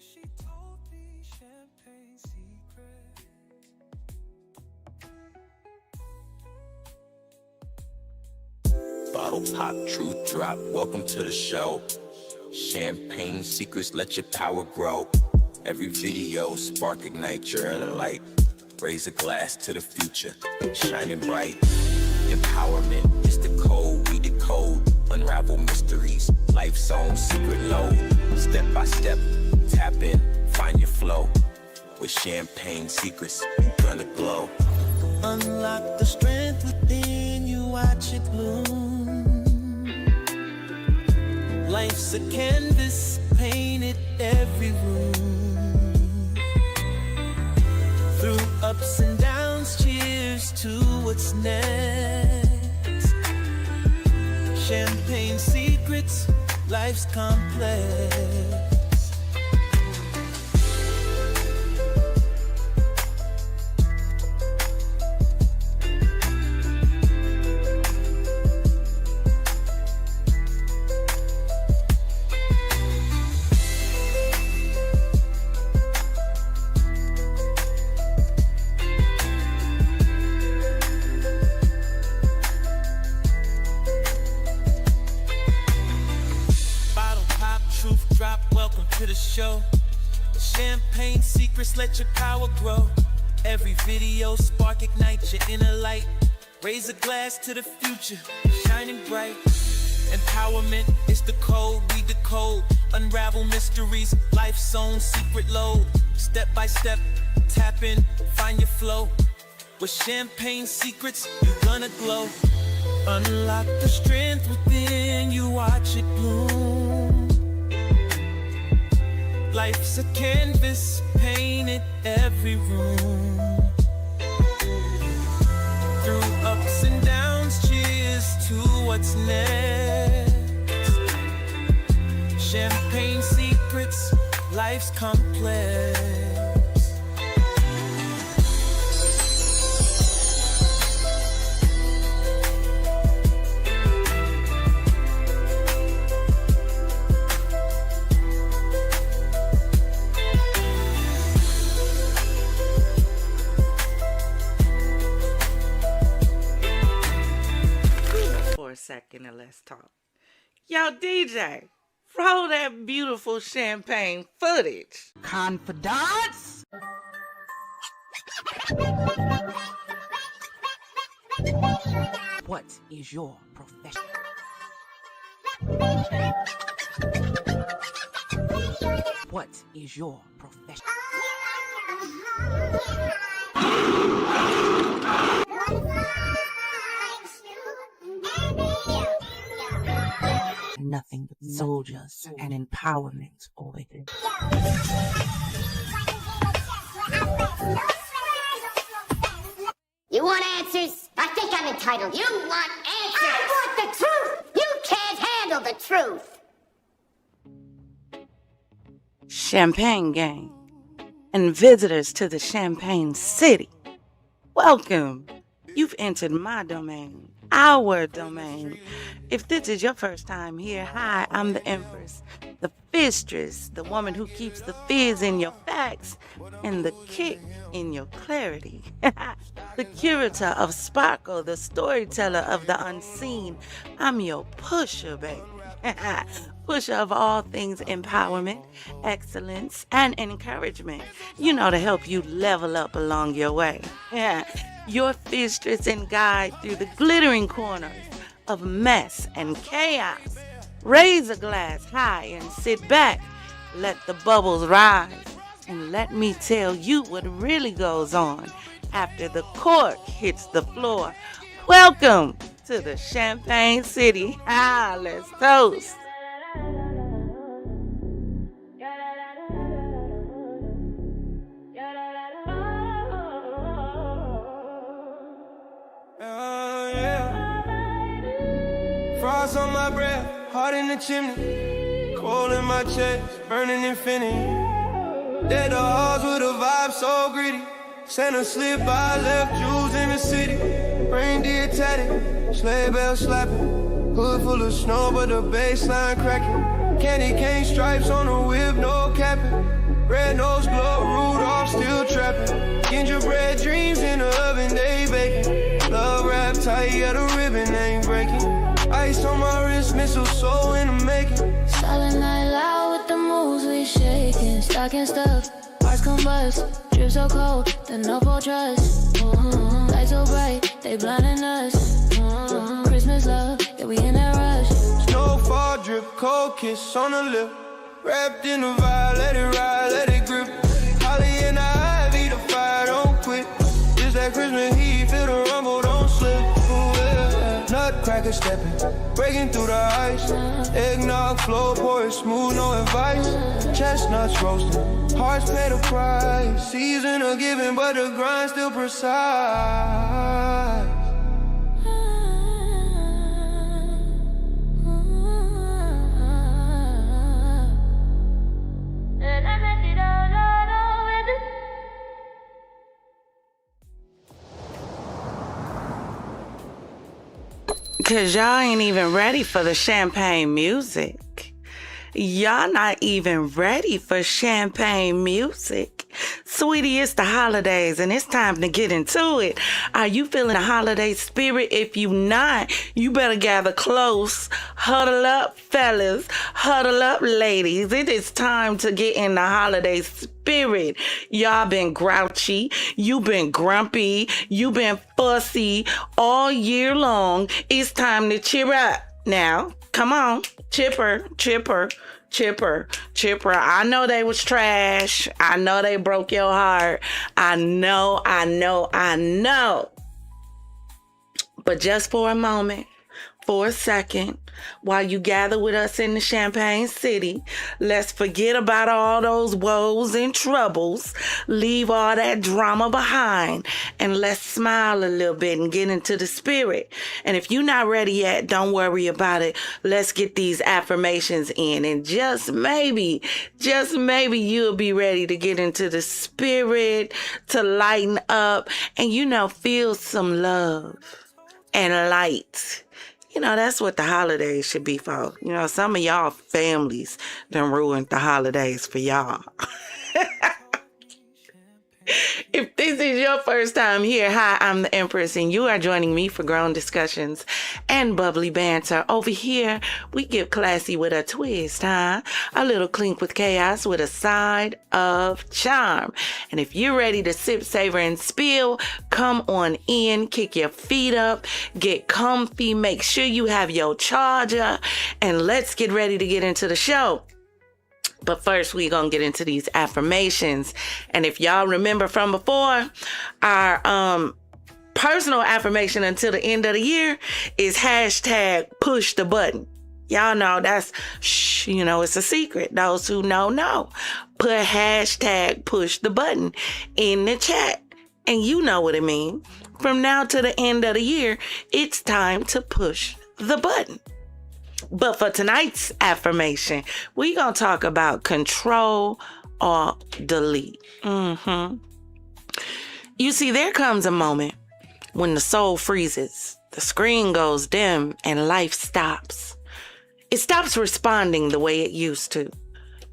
she told me champagne secrets. Bottle pop, truth drop, welcome to the show. Champagne secrets, let your power grow. Every video, spark, ignite your inner light. Raise a glass to the future, shining bright. Empowerment is the code, we decode. Unravel mysteries, life's own secret load. Step by step, tap in, find your flow. With champagne secrets, you gonna glow. Unlock the strength within you, watch it bloom. Life's a canvas, painted every room. Through ups and downs, cheers to what's next. Champagne secrets, life's complex. Champagne secrets, let your power grow. Every video, spark, ignite your inner light. Raise a glass to the future, shining bright. Empowerment is the code, we decode. Unravel mysteries, life's own secret load. Step by step, tap in, find your flow. With champagne secrets, you're gonna glow. Unlock the strength within you, watch it bloom. Life's a canvas, painted every room. Through ups and downs, cheers to what's next. Champagne secrets, life's complex. A second and let's talk. Yo, DJ, roll that beautiful champagne footage. Confidante? What is your profession? What is your profession? Nothing but soldiers and empowerment over here. You want answers? I think I'm entitled. You want answers? I want the truth! You can't handle the truth! Champagne gang and visitors to the Champagne City. Welcome. You've entered my domain. Our domain. If this is your first time here, hi, I'm the Empress, the Fizzstress, the woman who keeps the fizz in your facts and the kick in your clarity. The curator of sparkle, the storyteller of the unseen. I'm your pusher, baby. Pusher of all things empowerment, excellence, and encouragement. You know, to help you level up along your way. Your fizzstress and guide through the glittering corners of mess and chaos. Raise a glass high and sit back. Let the bubbles rise. And let me tell you what really goes on after the cork hits the floor. Welcome to the Champagne City. Let's toast. Frost on my breath, heart in the chimney. Cold in my chest, burning infinity. Dead the hearts with a vibe so gritty. Santa slip by, left jewels in the city. Reindeer tatted, sleigh bell slapping. Hood full of snow, but the baseline cracking. Candy cane stripes on the whip, no capping. Red nose glove, Rudolph still trapping. Gingerbread dreams in the oven, they baking. Love rap tight, yeah, the ribbon ain't breaking. Ice on my wrist, mistletoe in the making. Silent night loud with the moves we shaking. Stocking stuff, hearts combust. Drip so cold, the no for trust. Lights so bright, they blinding us. Christmas love, yeah, we in that rush. Snowfall drip, cold kiss on the lip. Wrapped in the vibe, let it ride, let it grip. Holly and I, ivy, the fire, don't quit. It's that Christmas heat, feel the rumble, don't slip. Ooh, yeah. Nutcracker stepping, breaking through the ice. Eggnog flow, pour it smooth, no advice. Chestnuts roasting, hearts pay the price. Season of giving, but the grind still precise. Cause y'all ain't even ready for the champagne music. Y'all not even ready for champagne music. Sweetie, it's the holidays and it's time to get into it. Are you feeling the holiday spirit? If you not, you better gather close. Huddle up, fellas. Huddle up, ladies. It is time to get in the holiday spirit. Y'all been grouchy. You been grumpy. You been fussy all year long. It's time to cheer up. Now, come on. Chipper. I know they was trash. I know they broke your heart. I know. But just for a moment, for a second, while you gather with us in the Champagne City, let's forget about all those woes and troubles, leave all that drama behind, and let's smile a little bit and get into the spirit. And if you're not ready yet, don't worry about it. Let's get these affirmations in, and just maybe you'll be ready to get into the spirit, to lighten up, and feel some love and light. That's what the holidays should be for. Some of y'all families done ruined the holidays for y'all. If this is your first time here, hi, I'm the Empress, and you are joining me for grown discussions and bubbly banter. Over here, we get classy with a twist, huh? A little clink with chaos with a side of charm. And if you're ready to sip, savor, and spill, come on in, kick your feet up, get comfy, make sure you have your charger, and let's get ready to get into the show. But first, we're going to get into these affirmations. And if y'all remember from before, our personal affirmation until the end of the year is hashtag push the button. Y'all know that's, it's a secret. Those who know. Put hashtag push the button in the chat. And you know what it means. From now to the end of the year, it's time to push the button. But for tonight's affirmation, we're going to talk about control or delete. You see, there comes a moment when the soul freezes, the screen goes dim, and life stops. It stops responding the way it used to.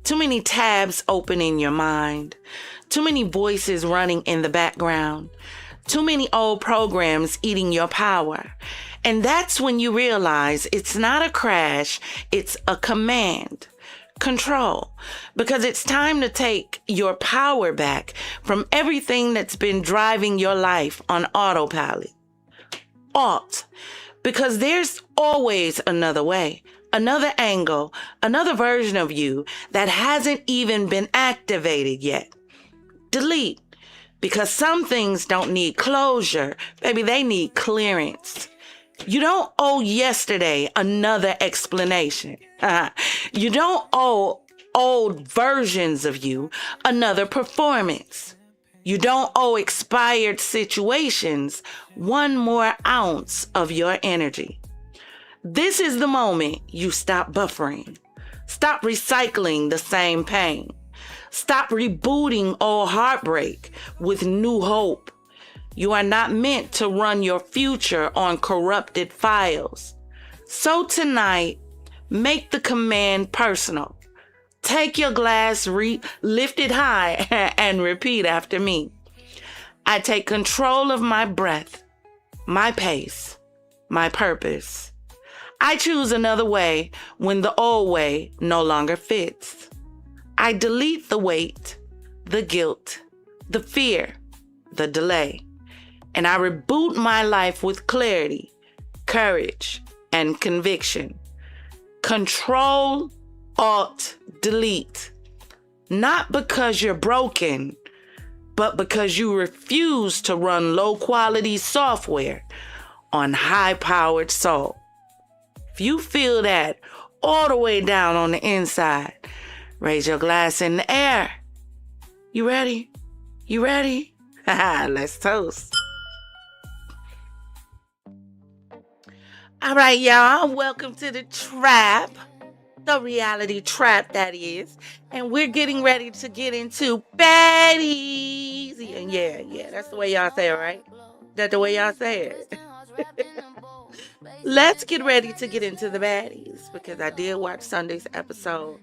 Too many tabs open in your mind. Too many voices running in the background. Too many old programs eating your power. And that's when you realize it's not a crash, it's a command. Control. Because it's time to take your power back from everything that's been driving your life on autopilot. Alt. Because there's always another way, another angle, another version of you that hasn't even been activated yet. Delete. Because some things don't need closure. Baby, they need clearance. You don't owe yesterday another explanation. You don't owe old versions of you another performance. You don't owe expired situations one more ounce of your energy. This is the moment you stop buffering. Stop recycling the same pain. Stop rebooting old heartbreak with new hope. You are not meant to run your future on corrupted files. So tonight, make the command personal. Take your glass, lift it high, and repeat after me. I take control of my breath, my pace, my purpose. I choose another way when the old way no longer fits. I delete the weight, the guilt, the fear, the delay, and I reboot my life with clarity, courage, and conviction. Control, Alt, delete. Not because you're broken, but because you refuse to run low-quality software on high-powered salt. If you feel that all the way down on the inside, raise your glass in the air. You ready? You ready? Let's toast. All right, y'all. Welcome to the trap. The reality trap, that is. And we're getting ready to get into baddies. Yeah, that's the way y'all say it, right? That's the way y'all say it. Let's get ready to get into the baddies, because I did watch Sunday's episode.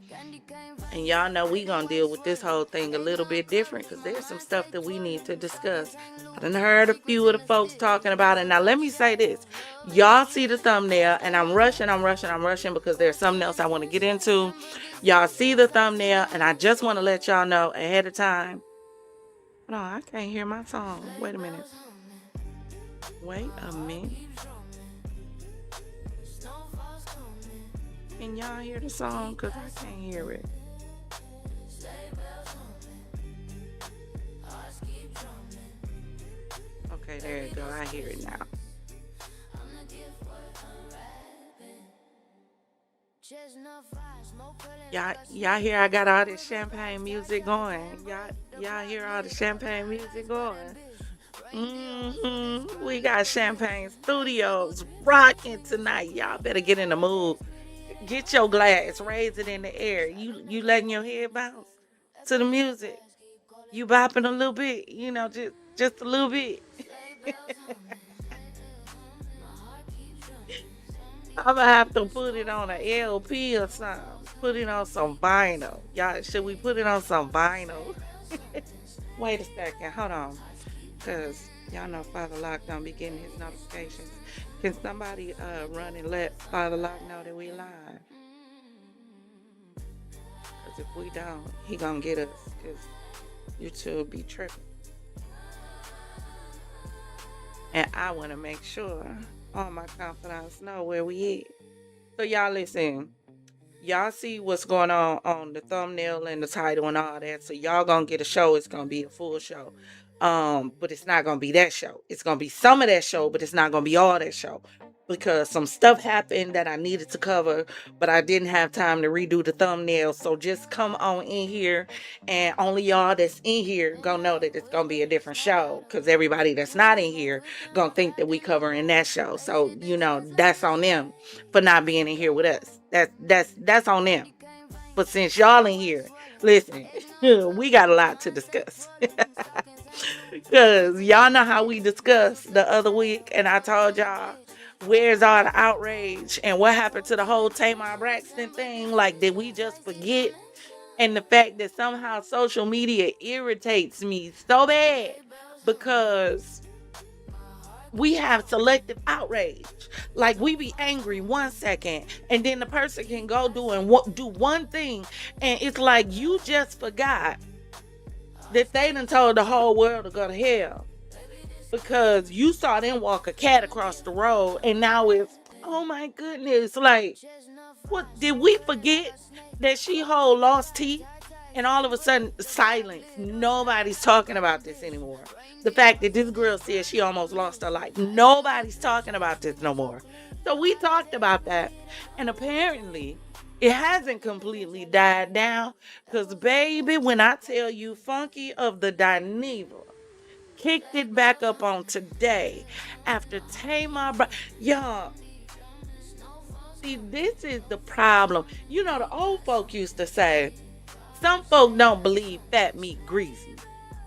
And y'all know we gonna deal with this whole thing a little bit different, because there's some stuff that we need to discuss. I done heard a few of the folks talking about it. Now let me say this. Y'all see the thumbnail, and I'm rushing because there's something else I want to get into. Y'all see the thumbnail, and I just want to let y'all know ahead of time. No, I can't hear my song. Wait a minute. Can y'all hear the song? Because I can't hear it. Okay, there you go. I hear it now. Y'all hear I got all this champagne music going. Y'all hear all the champagne music going. We got Champagne Studios rocking tonight. Y'all better get in the mood. Get your glass, raise it in the air. You letting your head bounce to the music. You bopping a little bit, just a little bit. I'm gonna have to put it on an LP or something. Put it on some vinyl. Y'all, should we put it on some vinyl? Wait a second, hold on. Because y'all know Father Lock don't be getting his notifications. Can somebody run and let Father Lock know that we live? Because if we don't, he gonna get us. Because YouTube be tripping. And I want to make sure all my confidants know where we at. So y'all listen. Y'all see what's going on the thumbnail and the title and all that. So y'all gonna get a show. It's gonna be a full show. But it's not gonna be that show. It's gonna be some of that show, but it's not gonna be all that show. Because some stuff happened that I needed to cover, but I didn't have time to redo the thumbnail. So just come on in here, and only y'all that's in here gonna know that it's gonna be a different show. Because everybody that's not in here gonna think that we covering that show. So that's on them for not being in here with us. That's on them. But since y'all in here, listen, we got a lot to discuss. Because y'all know how we discussed the other week, and I told y'all, where's all the outrage and what happened to the whole Tamar Braxton thing? Like, did we just forget? And the fact that somehow social media irritates me so bad because we have selective outrage. Like, we be angry 1 second, and then the person can go do one thing, and it's like you just forgot that they done told the whole world to go to hell because you saw them walk a cat across the road, and now it's, oh my goodness, like, what, did we forget that she hold lost teeth? And all of a sudden, silence. Nobody's talking about this anymore. The fact that this girl said she almost lost her life. Nobody's talking about this no more. So we talked about that. And apparently, it hasn't completely died down. Because, baby, when I tell you, Funky of the Dineva kicked it back up on today after Tamar. Y'all, see, this is the problem. The old folk used to say, some folk don't believe fat meat greasy.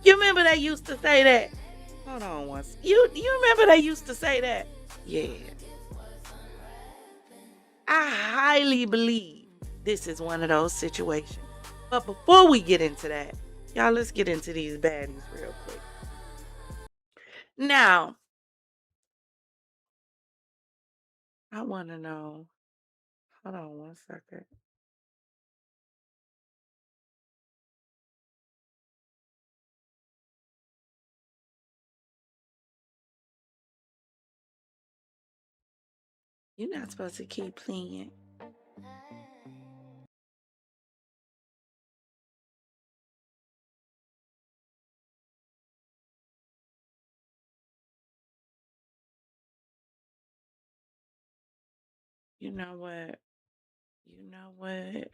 You remember they used to say that? Hold on once. You remember they used to say that? Yeah. I highly believe this is one of those situations. But before we get into that, y'all, let's get into these baddies real quick. Now, I want to know. Hold on one second. You're not supposed to keep playing. You know what? You know what?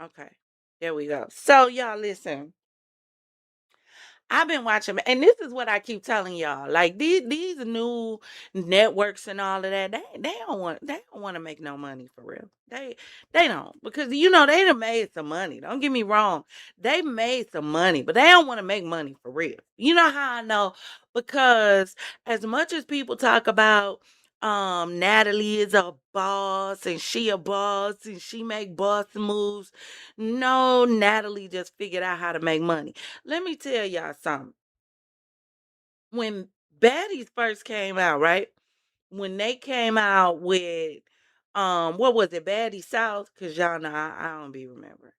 Okay. There we go. So, y'all, listen. I've been watching, and this is what I keep telling y'all. Like these new networks and all of that, they don't want to make no money for real. They don't, because you know they done made some money. Don't get me wrong, they made some money, but they don't want to make money for real. You know how I know? Because as much as people talk about Natalie is a boss and she a boss and she make boss moves, no, Natalie just figured out how to make money. Let me tell y'all something. When Baddies first came out, right? When they came out with what was it, Baddie South? Cause y'all know I don't be remembering.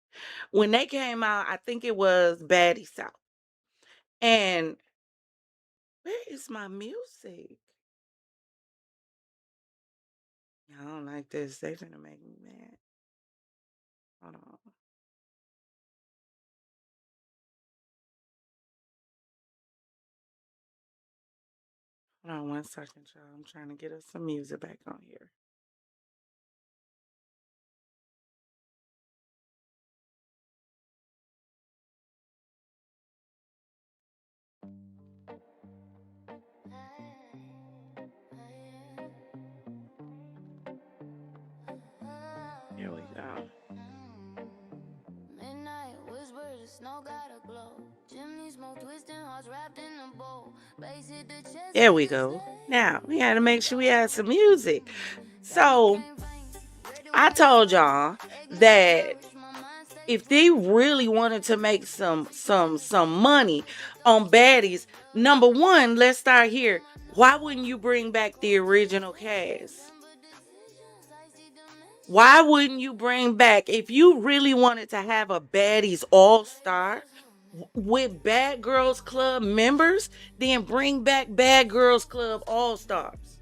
When they came out, I think it was Baddie South. And where is my music? I don't like this. They finna make me mad. Hold on. Hold on one second, y'all. I'm trying to get us some music back on here. Here we go. Midnight whispers, snow got a glow. Chimney smoke twisting, hearts wrapped in a bowl. Base hit the chest. There we go. Now we had to make sure we had some music. So I told y'all that if they really wanted to make some money on Baddies, number one, let's start here. Why wouldn't you bring back the original cast? Why wouldn't you bring back, if you really wanted to have a Baddies All-Star with Bad Girls Club members, then bring back Bad Girls Club All-Stars.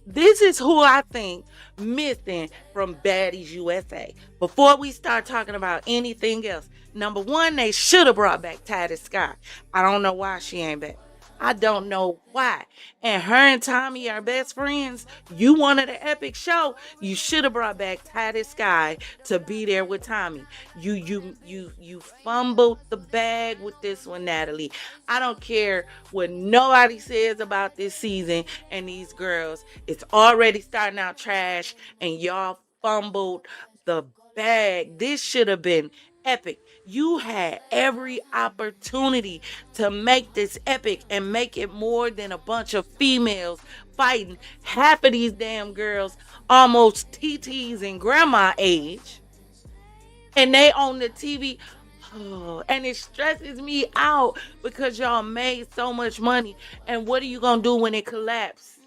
This is who I think missing from Baddies USA. Before we start talking about anything else, number one, they should have brought back Titus Scott. I don't know why she ain't back. I don't know why. And her and Tommy are best friends. You wanted an epic show. You should have brought back Titus Sky to be there with Tommy. You fumbled the bag with this one, Natalie. I don't care what nobody says about this season and these girls. It's already starting out trash and y'all fumbled the bag. This should have been epic. You had every opportunity to make this epic and make it more than a bunch of females fighting. Half of these damn girls almost TTs and grandma age. And they on the TV. Oh, and it stresses me out because y'all made so much money. And what are you going to do when it collapses?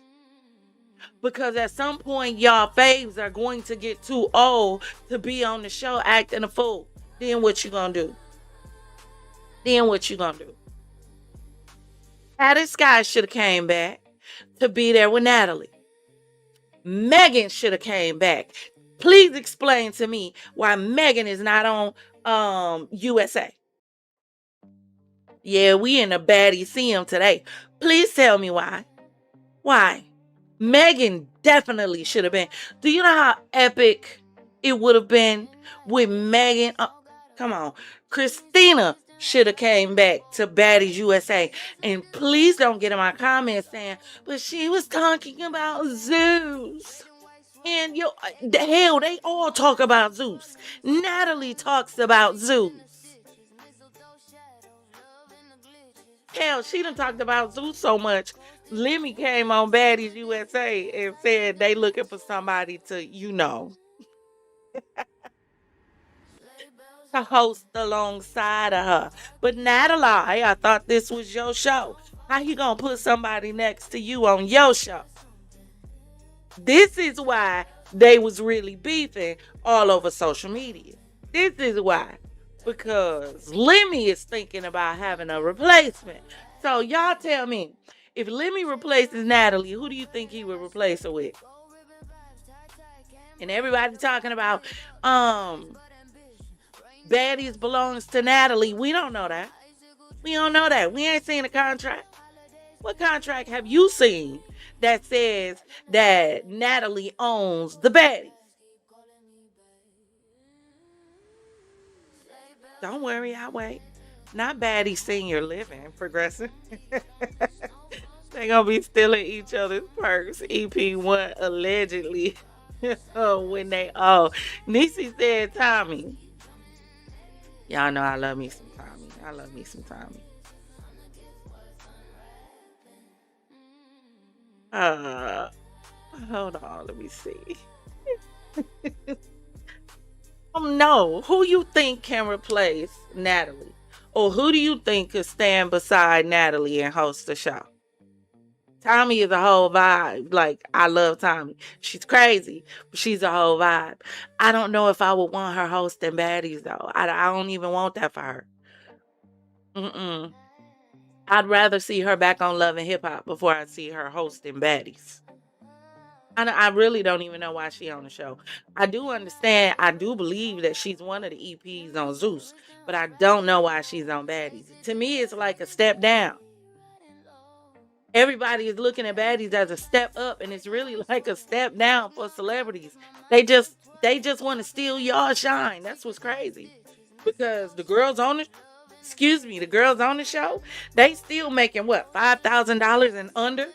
Because at some point, y'all faves are going to get too old to be on the show acting a fool. Then what you gonna do? Titus Sky should have came back to be there with Natalie. Megan should have came back. Please explain to me why Megan is not on USA. Yeah, we in a BaddieSSEUM today. Please tell me why. Why? Megan definitely should have been. Do you know how epic it would have been with Megan? Come on. Christina should have came back to Baddies USA. And please don't get in my comments saying, but she was talking about Zeus. And hell, they all talk about Zeus. Natalie talks about Zeus. Hell, she done talked about Zeus so much. Lemmy came on Baddies USA and said they looking for somebody to, to host alongside of her. But Natalie, I thought this was your show. How you gonna put somebody next to you on your show? This is why they was really beefing all over social media. This is why. Because Lemmy is thinking about having a replacement. So y'all tell me, if Lemmy replaces Natalie, who do you think he would replace her with? And everybody talking about Baddies belongs to Natalie. We don't know that. We don't know that. We ain't seen a contract. What contract have you seen that says that Natalie owns the Baddies? Don't worry, I'll wait. Not Baddie Senior Living, progressive. They gonna be stealing each other's perks. EP1 allegedly. When they Niecy said Tommy. Y'all know I love me some Tommy. I love me some Tommy. Hold on, let me see. No, who you think can replace Natalie? Or who do you think could stand beside Natalie and host the show? Tommy is a whole vibe. Like, I love Tommy. She's crazy, but she's a whole vibe. I don't know if I would want her hosting Baddies, though. I don't even want that for her. I'd rather see her back on Love and Hip Hop before I see her hosting Baddies. I really don't even know why she on the show. I do understand. I do believe that she's one of the EPs on Zeus, but I don't know why she's on Baddies. To me, it's like a step down. Everybody is looking at Baddies as a step up, and it's really like a step down for celebrities. They just want to steal y'all shine. That's what's crazy. Because the girls on the show, they still making what, $5,000 and under?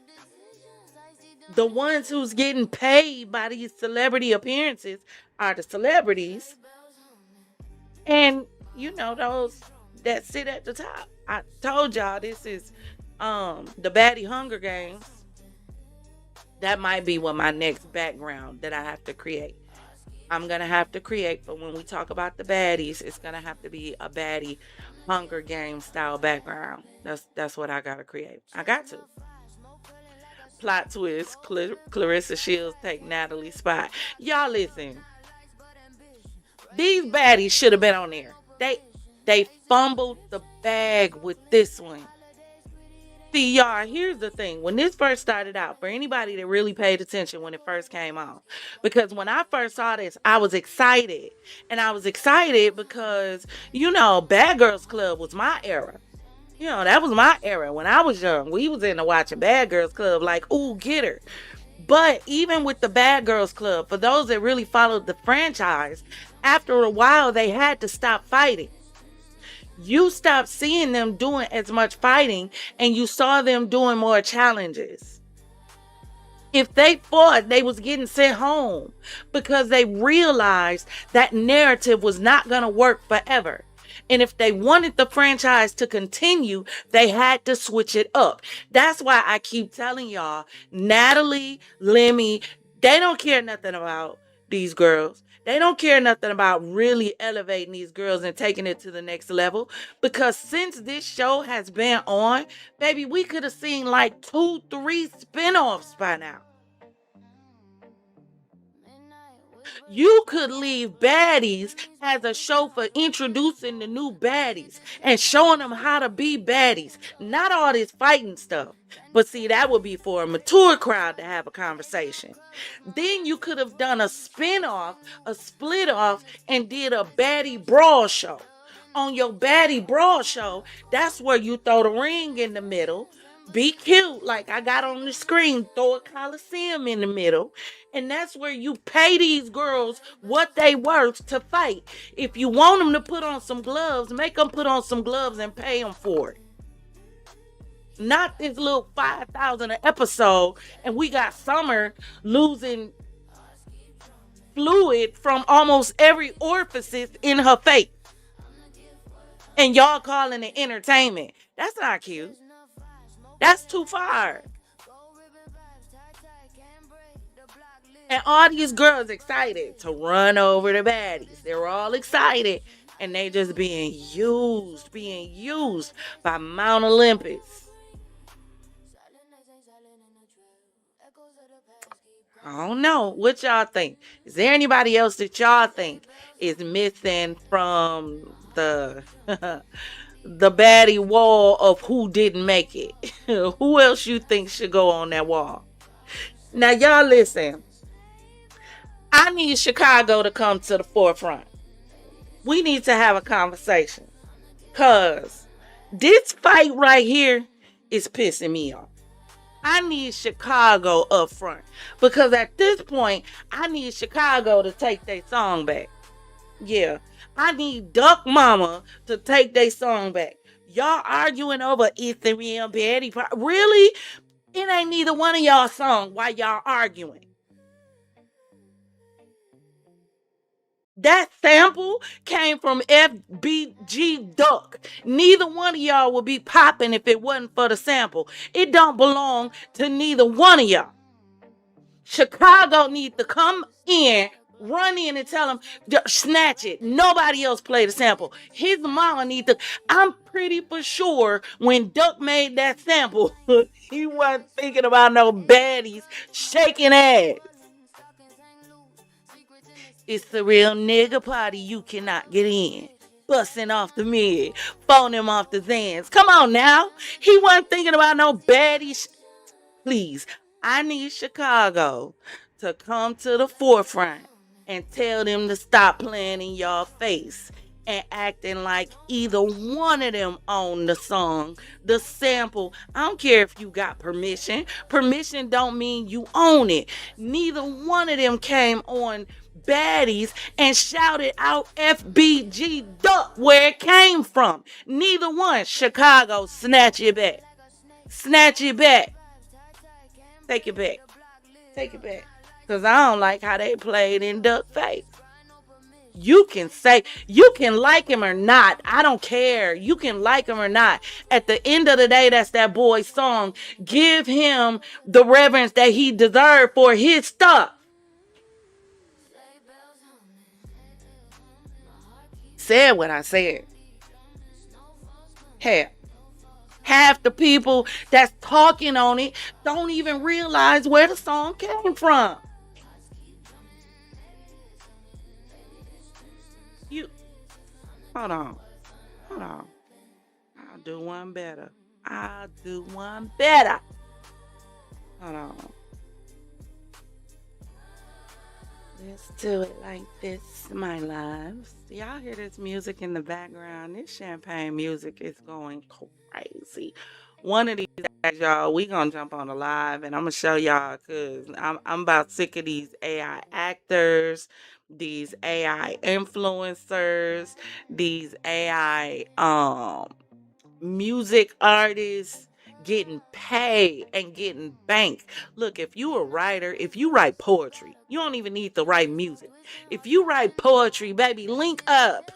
The ones who's getting paid by these celebrity appearances are the celebrities. And, those that sit at the top. I told y'all this is the Baddie Hunger Games. That might be what my next background that I have to create. I'm going to have to create, but when we talk about the baddies, it's going to have to be a Baddie Hunger Games style background. That's what I got to create. I got to. Plot twist, Clarissa Shields take Natalie's spot. Y'all listen. These baddies should have been on there. They fumbled the bag with this one. See, y'all, here's the thing. When this first started out, for anybody that really paid attention when it first came on, because when I first saw this, I was excited. And I was excited because, Bad Girls Club was my era. That was my era. When I was young, we was into watching Bad Girls Club like, ooh, get her. But even with the Bad Girls Club, for those that really followed the franchise, after a while, they had to stop fighting. You stopped seeing them doing as much fighting, and you saw them doing more challenges. If they fought, they was getting sent home because they realized that narrative was not going to work forever. And if they wanted the franchise to continue, they had to switch it up. That's why I keep telling y'all, Natalie, Lemmy, they don't care nothing about these girls. They don't care nothing about really elevating these girls and taking it to the next level. Because since this show has been on, baby, we could have seen like 2-3 spinoffs by now. You could leave Baddies as a show for introducing the new baddies and showing them how to be baddies. Not all this fighting stuff. But see, that would be for a mature crowd to have a conversation. Then you could have done a spin-off, a split-off, and did a baddie brawl show. On your baddie brawl show, that's where you throw the ring in the middle. Be cute, like I got on the screen. Throw a Coliseum in the middle. And that's where you pay these girls what they worth to fight. If you want them to put on some gloves, make them put on some gloves and pay them for it. Not this little $5,000 an episode, and we got Summer losing fluid from almost every orifice in her face. And y'all calling it entertainment. That's not cute. That's too far. And all these girls excited to run over the baddies. They're all excited And they just being used by Mount Olympus. I don't know. What y'all think? Is there anybody else that y'all think is missing from the the baddie wall of who didn't make it? Who else you think should go on that wall? Now y'all listen. I need Chicago to come to the forefront. We need to have a conversation. Cause this fight right here is pissing me off. I need Chicago up front. Because at this point, I need Chicago to take their song back. Yeah. I need Duck Mama to take their song back. Y'all arguing over Ethereum, Betty. Really? It ain't neither one of y'all song while y'all arguing. That sample came from FBG Duck. Neither one of y'all would be popping if it wasn't for the sample. It don't belong to neither one of y'all. Chicago needs to come in, run in and tell him, snatch it. Nobody else played the sample. His mama needs to. I'm pretty for sure when Duck made that sample, he wasn't thinking about no baddies shaking ass. It's the real nigga party, you cannot get in. Busting off the mid, phoning him off the Zans. Come on now. He wasn't thinking about no baddies. Please, I need Chicago to come to the forefront and tell them to stop playing in y'all face and acting like either one of them own the song, the sample. I don't care if you got permission. Permission don't mean you own it. Neither one of them came on Baddies and shouted out FBG Duck where it came from. Neither one. Chicago, snatch it back. Snatch it back. Take it back. Take it back. Because I don't like how they played in Duck face. You can like him or not. I don't care. You can like him or not. At the end of the day, that's that boy's song. Give him the reverence that he deserved for his stuff. Said what I said. Hell, half the people that's talking on it don't even realize where the song came from. Hold on. I'll do one better. Hold on. Let's do it like this, my loves. Y'all hear this music in the background? This champagne music is going crazy. One of these days, y'all, we gonna jump on the live and I'm gonna show y'all, because I'm about sick of these AI actors, these AI influencers, these AI music artists getting paid and getting banked. Look, if you a writer, if you write poetry, you don't even need to write music. If you write poetry, baby, link up.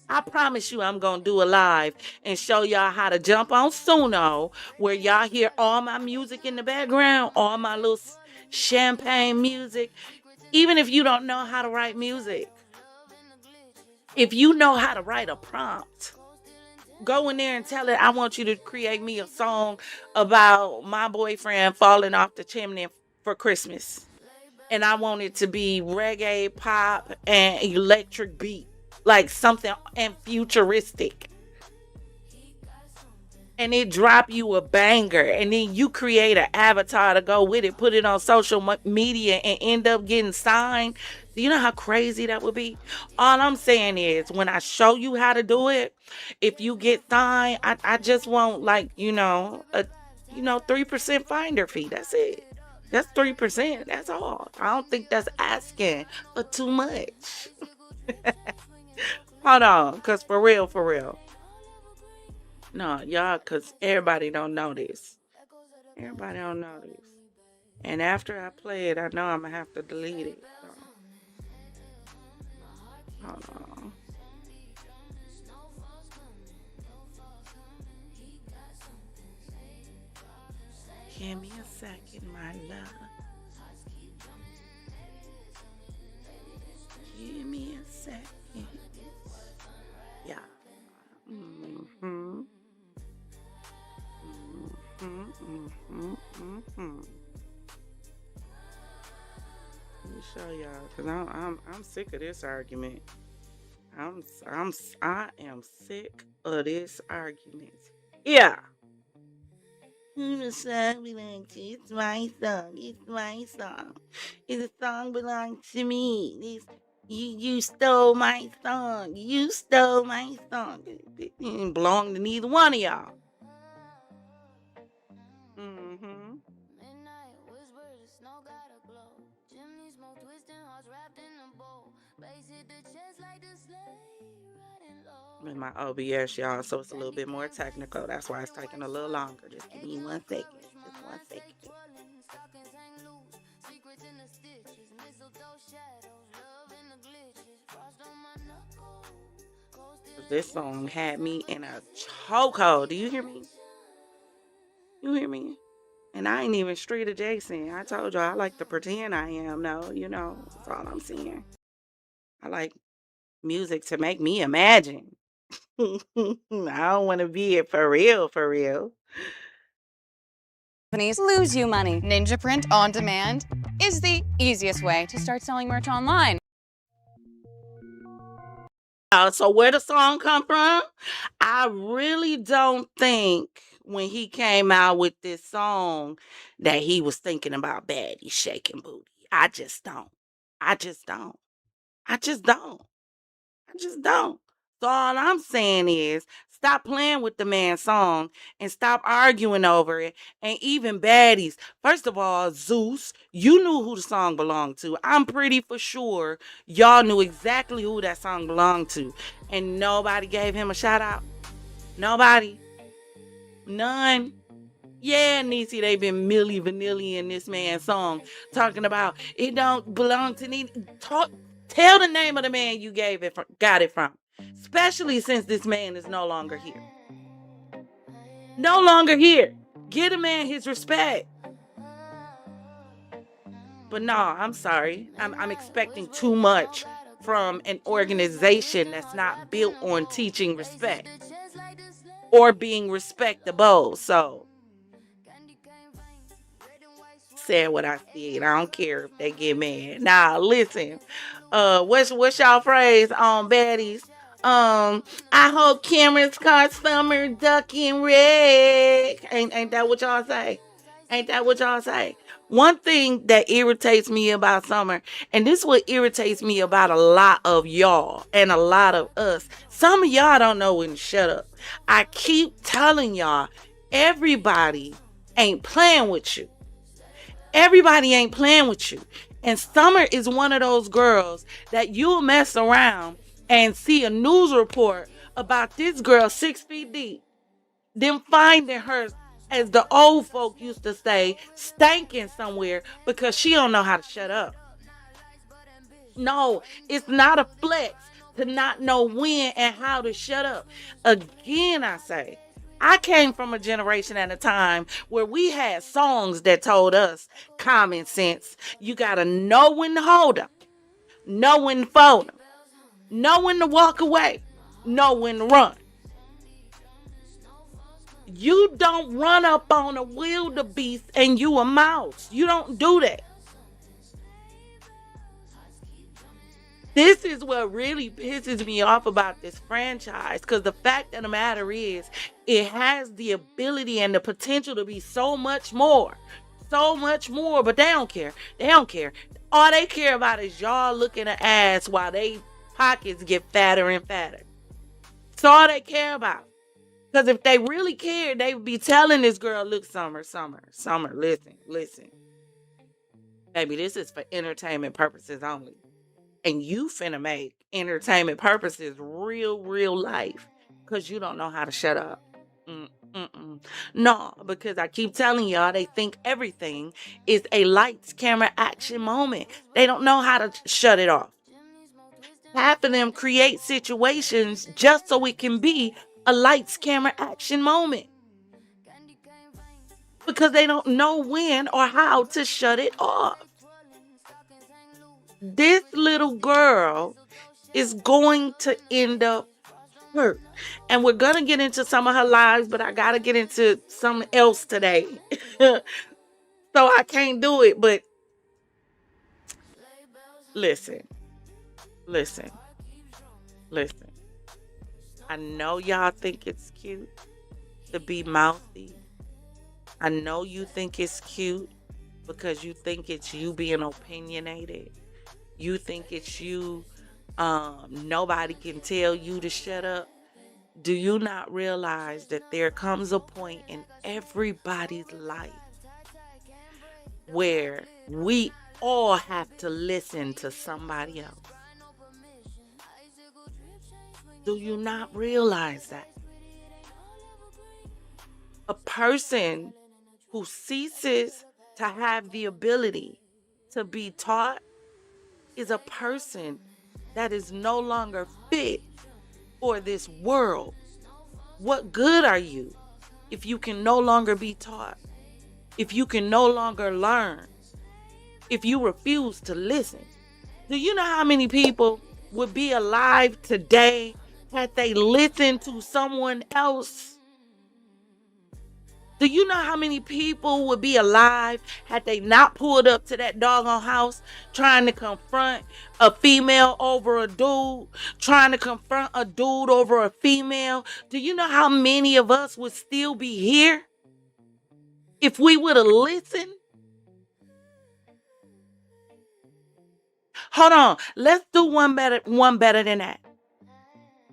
I promise you I'm going to do a live and show y'all how to jump on Suno, where y'all hear all my music in the background, all my little champagne music. Even if you don't know how to write music, if you know how to write a prompt, go in there and tell it, I want you to create me a song about my boyfriend falling off the chimney for Christmas. And I want it to be reggae, pop, and electric beat. Like something and futuristic. And it drop you a banger. And then you create an avatar to go with it. Put it on social media and end up getting signed. Do you know how crazy that would be? All I'm saying is, when I show you how to do it, if you get signed, I just want, like, a 3% finder fee. That's it. That's 3%. That's all. I don't think that's asking for too much. Hold on, because for real. No, y'all, because everybody don't know this. Everybody don't know this. And after I play it, I know I'm going to have to delete it. So. Hold on. Give me a second, my love. Give me a second. show y'all, cause I'm sick of this argument. I am sick of this argument. Yeah. Who the song belong to? It's my song. It's my song. The song belongs to me. You stole my song. You stole my song. It didn't belong to neither one of y'all. Mm-hmm. Midnight whispers, snow got a glow. Chimney smoke twisting, hearts wrapped in a bow. Bass hit the chest like the sleigh, riding low. In my OBS, y'all, so it's a little bit more technical. That's why it's taking a little longer. Just give me 1 second. Just 1 second. Stockings hang loose, secrets in the stitches, mistletoe shadows, love in the glitches, frost on my knuckles. This song had me in a chokehold. Do you hear me? You hear me? And I ain't even street adjacent. I told y'all I like to pretend I am. No, you know, that's all I'm saying. I like music to make me imagine. I don't want to be it for real, for real. Companies lose you money. Ninja Print on Demand is the easiest way to start selling merch online. So where the song come from? I really don't think when he came out with this song that he was thinking about baddies shaking booty. I just don't. I just don't. I just don't. I just don't. So all I'm saying is stop playing with the man's song and stop arguing over it. And even baddies, first of all, Zeus, you knew who the song belonged to. I'm pretty for sure y'all knew exactly who that song belonged to. And nobody gave him a shout out. Nobody. None. Yeah, Niecy, they been Milli Vanilli in this man's song talking about it don't belong to me. Tell the name of the man you got it from. Especially since this man is no longer here. No longer here. Give a man his respect. But no, I'm sorry. I'm expecting too much from an organization that's not built on teaching respect or being respectable. So, said what I said. I don't care if they get mad. Now, listen. What's y'all phrase on baddies? I hope Cameron's car summer ducking red. Ain't that what y'all say? Ain't that what y'all say? One thing that irritates me about Summer, and this is what irritates me about a lot of y'all and a lot of us. Some of y'all don't know when to shut up. I keep telling y'all, everybody ain't playing with you. Everybody ain't playing with you. And Summer is one of those girls that you'll mess around and see a news report about this girl 6 feet deep, then finding her, as the old folk used to say, stanking somewhere because she don't know how to shut up. No, it's not a flex to not know when and how to shut up. Again, I say, I came from a generation at a time where we had songs that told us common sense. You got to know when to hold them, know when to fold them, know when to walk away, know when to run. You don't run up on a wildebeest and you a mouse. You don't do that. This is what really pisses me off about this franchise, because the fact of the matter is it has the ability and the potential to be so much more, but they don't care. They don't care. All they care about is y'all looking at ass while they pockets get fatter and fatter. That's all they care about. Because if they really cared, they would be telling this girl, look, Summer, listen. Baby, this is for entertainment purposes only. And you finna make entertainment purposes real life because you don't know how to shut up. No, because I keep telling y'all, they think everything is a lights, camera, action moment. They don't know how to shut it off. Half of them create situations just so it can be a lights, camera, action moment. Because they don't know when or how to shut it off. This little girl is going to end up hurt. And we're going to get into some of her lives, but I got to get into something else today. So I can't do it, but Listen. I know y'all think it's cute to be mouthy. I know you think it's cute because you think it's you being opinionated. You think it's you, nobody can tell you to shut up. Do you not realize that there comes a point in everybody's life where we all have to listen to somebody else? Do you not realize that? A person who ceases to have the ability to be taught is a person that is no longer fit for this world. What good are you if you can no longer be taught? If you can no longer learn? If you refuse to listen? Do you know how many people would be alive today had they listened to someone else? Do you know how many people would be alive had they not pulled up to that doggone house trying to confront a female over a dude, trying to confront a dude over a female? Do you know how many of us would still be here if we would have listened? Hold on, let's do one better than that.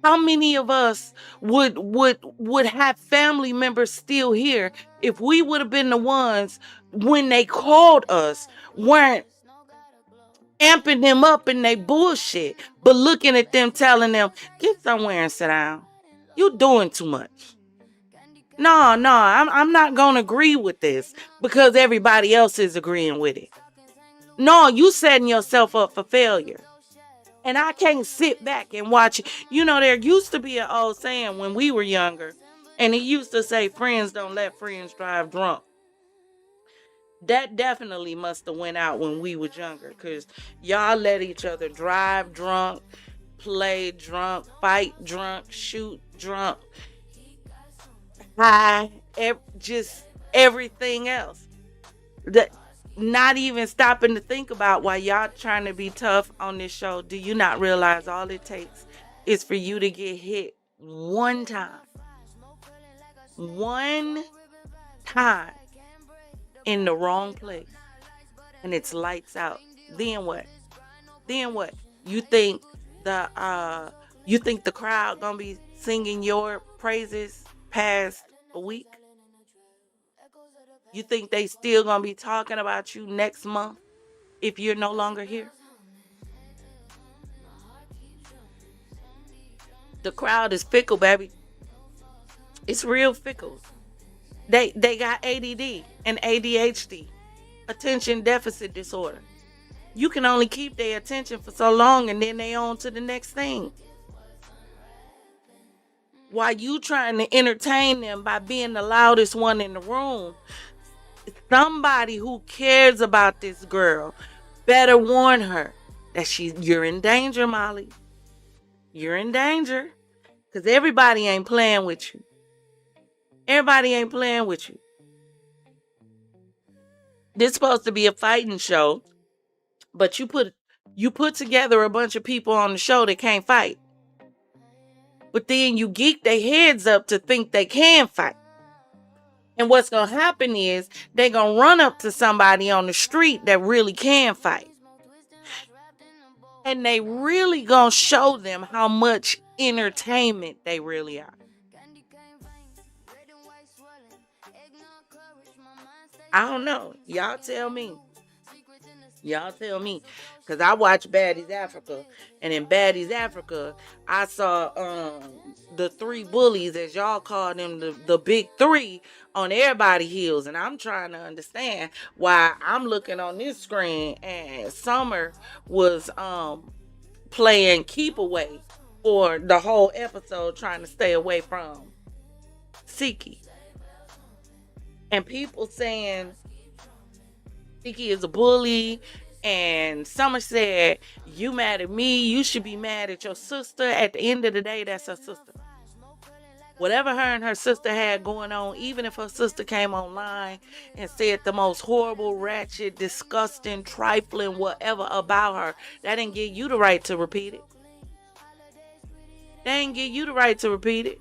How many of us would have family members still here if we would have been the ones when they called us, weren't amping them up in their bullshit, but looking at them telling them, get somewhere and sit down. You're doing too much. No, I'm not going to agree with this because everybody else is agreeing with it. No, you setting yourself up for failure. And I can't sit back and watch it. You know, there used to be an old saying when we were younger, and it used to say, friends don't let friends drive drunk. That definitely must have went out when we was younger, because y'all let each other drive drunk, play drunk, fight drunk, shoot drunk, high, just everything else. Not even stopping to think about why y'all trying to be tough on this show. Do you not realize all it takes is for you to get hit one time in the wrong place and it's lights out? Then what? You think the crowd gonna be singing your praises past a week? You think they still gonna be talking about you next month if you're no longer here? The crowd is fickle, baby. It's real fickle. They got ADD and ADHD, attention deficit disorder. You can only keep their attention for so long and then they on to the next thing. While you trying to entertain them by being the loudest one in the room, somebody who cares about this girl better warn her that you're in danger, Molly. You're in danger. Because everybody ain't playing with you. This supposed to be a fighting show, but you put together a bunch of people on the show that can't fight. But then you geek their heads up to think they can fight. And what's going to happen is they're going to run up to somebody on the street that really can fight. And they really going to show them how much entertainment they really are. I don't know. Y'all tell me. Because I watch Baddies Africa. And in Baddies Africa, I saw the three bullies, as y'all call them, the big three, on everybody's heels. And I'm trying to understand why I'm looking on this screen and Summer was playing keep away for the whole episode, trying to stay away from Siki. And people saying Siki is a bully. And Summer said, you mad at me, you should be mad at your sister. At the end of the day, that's her sister. Whatever her and her sister had going on, even if her sister came online and said the most horrible, ratchet, disgusting, trifling, whatever about her, that didn't give you the right to repeat it. They didn't give you the right to repeat it.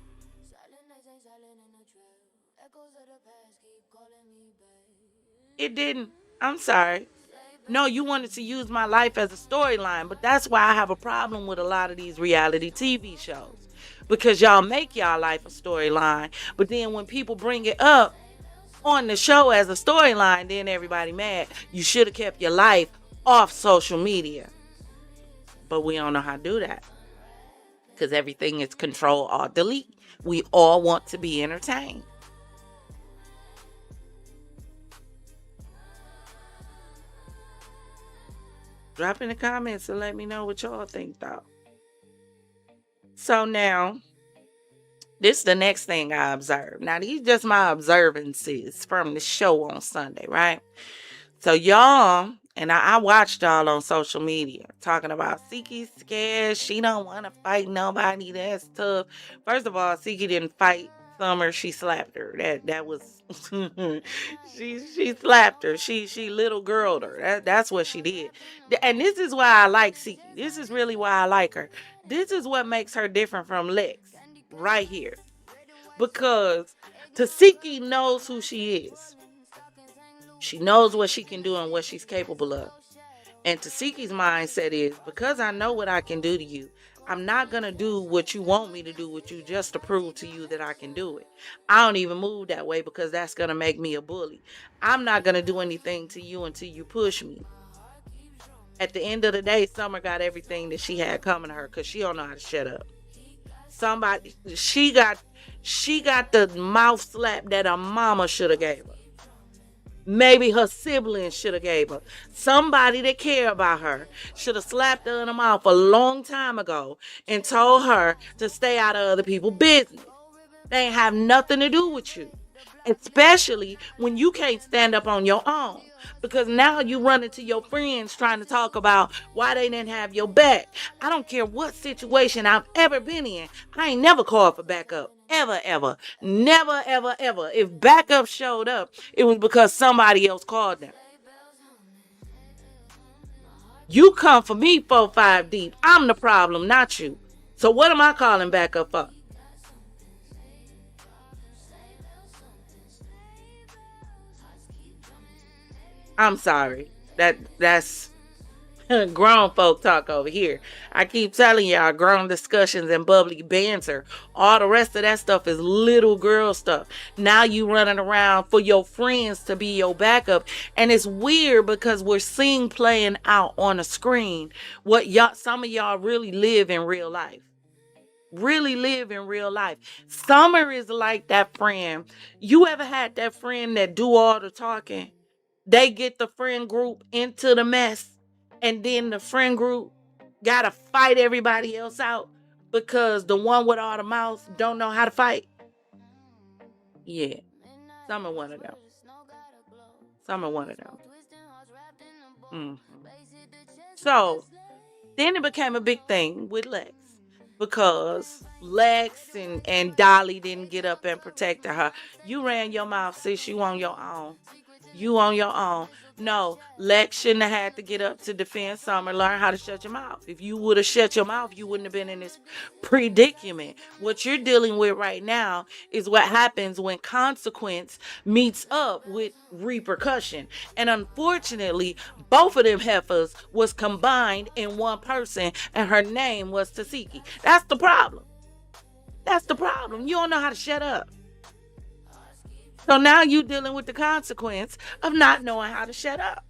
It didn't. I'm sorry. No, you wanted to use my life as a storyline, but that's why I have a problem with a lot of these reality TV shows. Because y'all make y'all life a storyline, but then when people bring it up on the show as a storyline, then everybody mad. You should have kept your life off social media. But we don't know how to do that. Because everything is control or delete. We all want to be entertained. Drop in the comments and let me know what y'all think, though. So now, this is the next thing I observed. Now, these just my observances from the show on Sunday, right? So y'all, and I watched y'all on social media talking about Siki's scared. She don't want to fight nobody. That's tough. First of all, Siki didn't fight Summer. She slapped her. That was she slapped her. She little girled her. That's what she did. And this is why I like Siki. This is really why I like her. This is what makes her different from Lex right here. Because Tasiki knows who she is. She knows what she can do and what she's capable of. And Tasiki's mindset is, because I know what I can do to you, I'm not going to do what you want me to do with you just to prove to you that I can do it. I don't even move that way because that's going to make me a bully. I'm not going to do anything to you until you push me. At the end of the day, Summer got everything that she had coming to her because she don't know how to shut up. She got the mouth slap that her mama should have gave her. Maybe her siblings should have gave her. Somebody that care about her should have slapped her in the mouth a long time ago and told her to stay out of other people's business. They ain't have nothing to do with you. Especially when you can't stand up on your own. Because now you run into your friends trying to talk about why they didn't have your back. I don't care what situation I've ever been in. I ain't never called for backup. Ever, ever. Never, ever, ever. If backup showed up, it was because somebody else called them. You come for me 4-5 deep. I'm the problem, not you. So what am I calling backup for? I'm sorry. That's grown folk talk over here. I keep telling y'all, grown discussions and bubbly banter. All the rest of that stuff is little girl stuff. Now you running around for your friends to be your backup. And it's weird because we're seeing playing out on the screen what some of y'all really live in real life. Really live in real life. Summer is like that friend. You ever had that friend that do all the talking? They get the friend group into the mess, and then the friend group gotta fight everybody else out because the one with all the mouth don't know how to fight. Yeah, Summer one of them. Summer one of them. So then it became a big thing with Lex because Lex and Dolly didn't get up and protect her. You ran your mouth, sis. You on your own. You on your own. No, Lex shouldn't have had to get up to defend Summer. Learn how to shut your mouth. If you would have shut your mouth, you wouldn't have been in this predicament. What you're dealing with right now is what happens when consequence meets up with repercussion. And unfortunately, both of them heifers was combined in one person, and her name was Tasiki. That's the problem. That's the problem. You don't know how to shut up. So now you dealing with the consequence of not knowing how to shut up.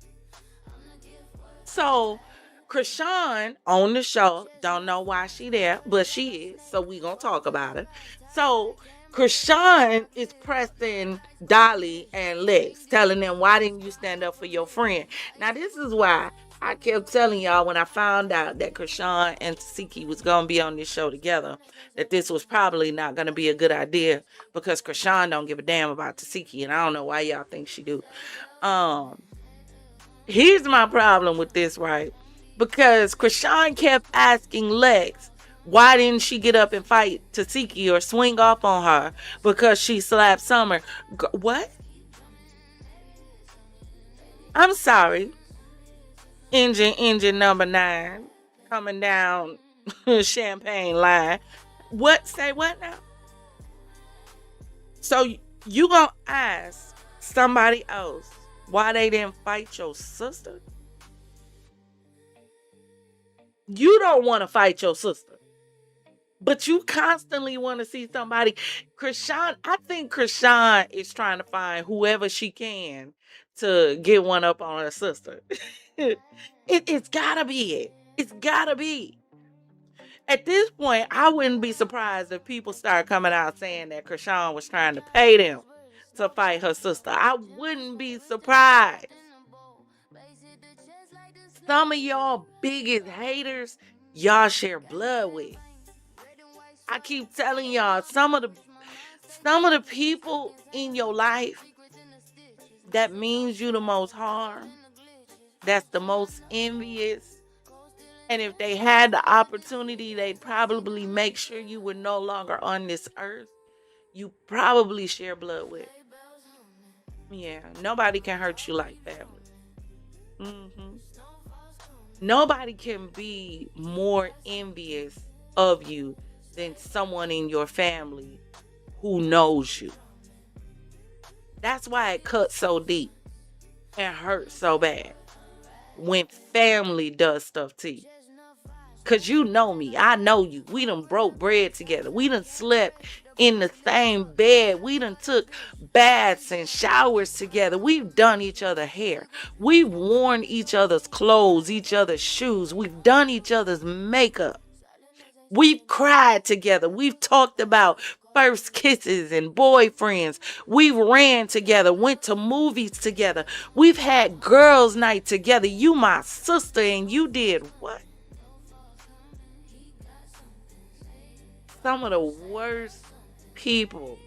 So Krishan on the show, don't know why she there, but she is. So we gonna talk about it. So Krishan is pressing Dolly and Lex, telling them, why didn't you stand up for your friend? Now this is why I kept telling y'all when I found out that Krishan and Tasiki was going to be on this show together, that this was probably not going to be a good idea because Krishan don't give a damn about Tasiki, and I don't know why y'all think she do. Here's my problem with this, right? Because Krishan kept asking Lex, Why didn't she get up and fight Tasiki or swing off on her because she slapped Summer? What? I'm sorry. Engine number 9 coming down Champagne line. What? Say what now? So you gonna ask somebody else why they didn't fight your sister? You don't want to fight your sister, but you constantly want to see somebody. Krishan, I think Krishan is trying to find whoever she can to get one up on her sister. It's gotta be it. It's gotta be. At this point, I wouldn't be surprised if people start coming out saying that Krishan was trying to pay them to fight her sister. I wouldn't be surprised. Some of y'all biggest haters, y'all share blood with. I keep telling y'all, some of the people in your life that means you the most harm, that's the most envious, and if they had the opportunity, they'd probably make sure you were no longer on this earth. You probably share blood with. Yeah, nobody can hurt you like family. Nobody can be more envious of you than someone in your family who knows you. That's why it cuts so deep and hurts so bad when family does stuff to you. Cause you know me, I know you. We done broke bread together. We done slept in the same bed. We done took baths and showers together. We've done each other's hair. We've worn each other's clothes, each other's shoes. We've done each other's makeup. We've cried together. We've talked about first kisses and boyfriends. We've ran together, went to movies together. We've had girls' night together. You my sister and you did what? Some of the worst people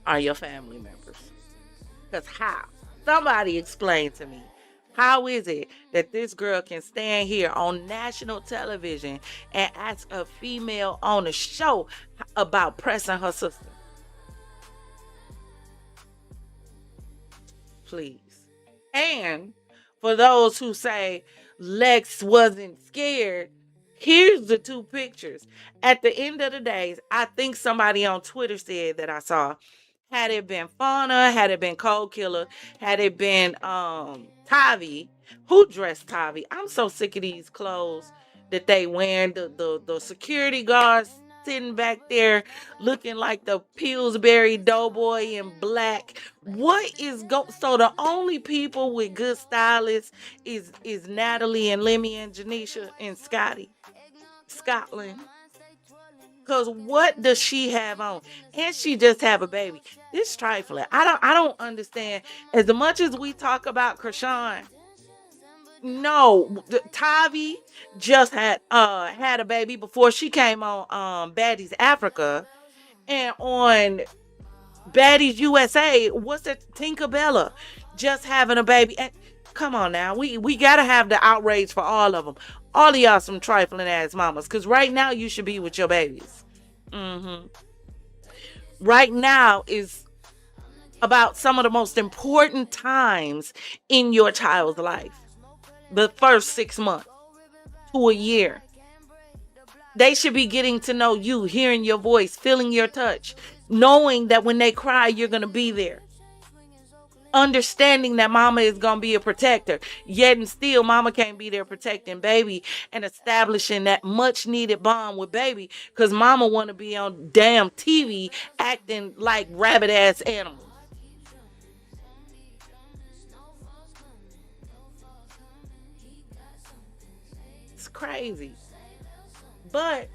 are your family members. Because how? Somebody explain to me. How is it that this girl can stand here on national television and ask a female on a show about pressing her sister? Please. And for those who say Lex wasn't scared, here's the 2 pictures. At the end of the day, I think somebody on Twitter said that I saw, had it been Fauna, had it been Cold Killer, had it been Tavi, who dressed Tavi? I'm so sick of these clothes that they wearing. The security guards sitting back there looking like the Pillsbury Doughboy in black. What is so the only people with good stylists is Natalie and Lemmy and Janisha and Scotland. Because what does she have on? And she just have a baby. This trifling. I don't understand. As much as we talk about Krishan, no, Tavi just had a baby before she came on Baddies Africa. And on Baddies USA, what's that? Tinkerbella just having a baby. And come on now. We gotta have the outrage for all of them. All of y'all some trifling ass mamas. Because right now you should be with your babies. Right now is about some of the most important times in your child's life. The first 6 months to a year. They should be getting to know you, hearing your voice, feeling your touch, knowing that when they cry, you're going to be there. Understanding that mama is going to be a protector, yet and still mama can't be there protecting baby and establishing that much needed bond with baby because mama want to be on damn TV acting like rabbit ass animals. It's crazy. But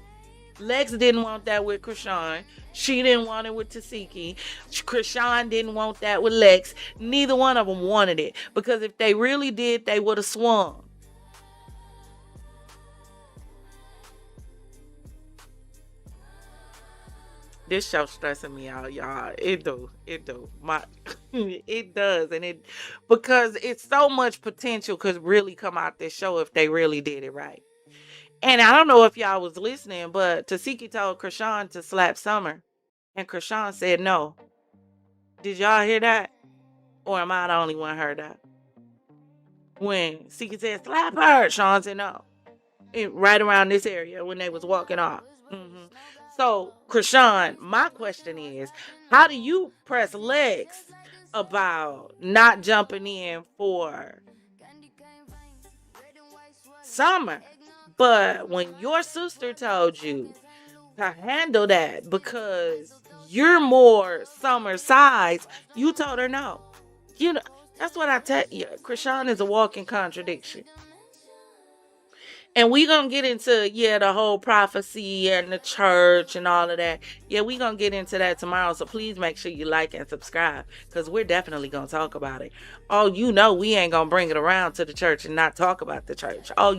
Lex didn't want that with Krishan. She didn't want it with Tasiki. Krishan didn't want that with Lex. Neither one of them wanted it. Because if they really did, they would have swung. This show stressing me out, y'all. It do. It does. And because it's so much potential could really come out this show if they really did it right. And I don't know if y'all was listening, but Tasiki told Krishan to slap Summer. And Krishan said no. Did y'all hear that? Or am I the only one heard that? When Siki said, slap her, Sean said no. Right around this area when they was walking off. So, Krishan, my question is, how do you press legs about not jumping in for Summer? But when your sister told you to handle that because you're more Summer size, you told her no. You know, that's what I tell you. Krishan is a walking contradiction. And we gonna get into, the whole prophecy and the church and all of that. Yeah, we gonna get into that tomorrow. So please make sure you like and subscribe, because we're definitely gonna talk about it. Oh, we ain't gonna bring it around to the church and not talk about the church. Oh,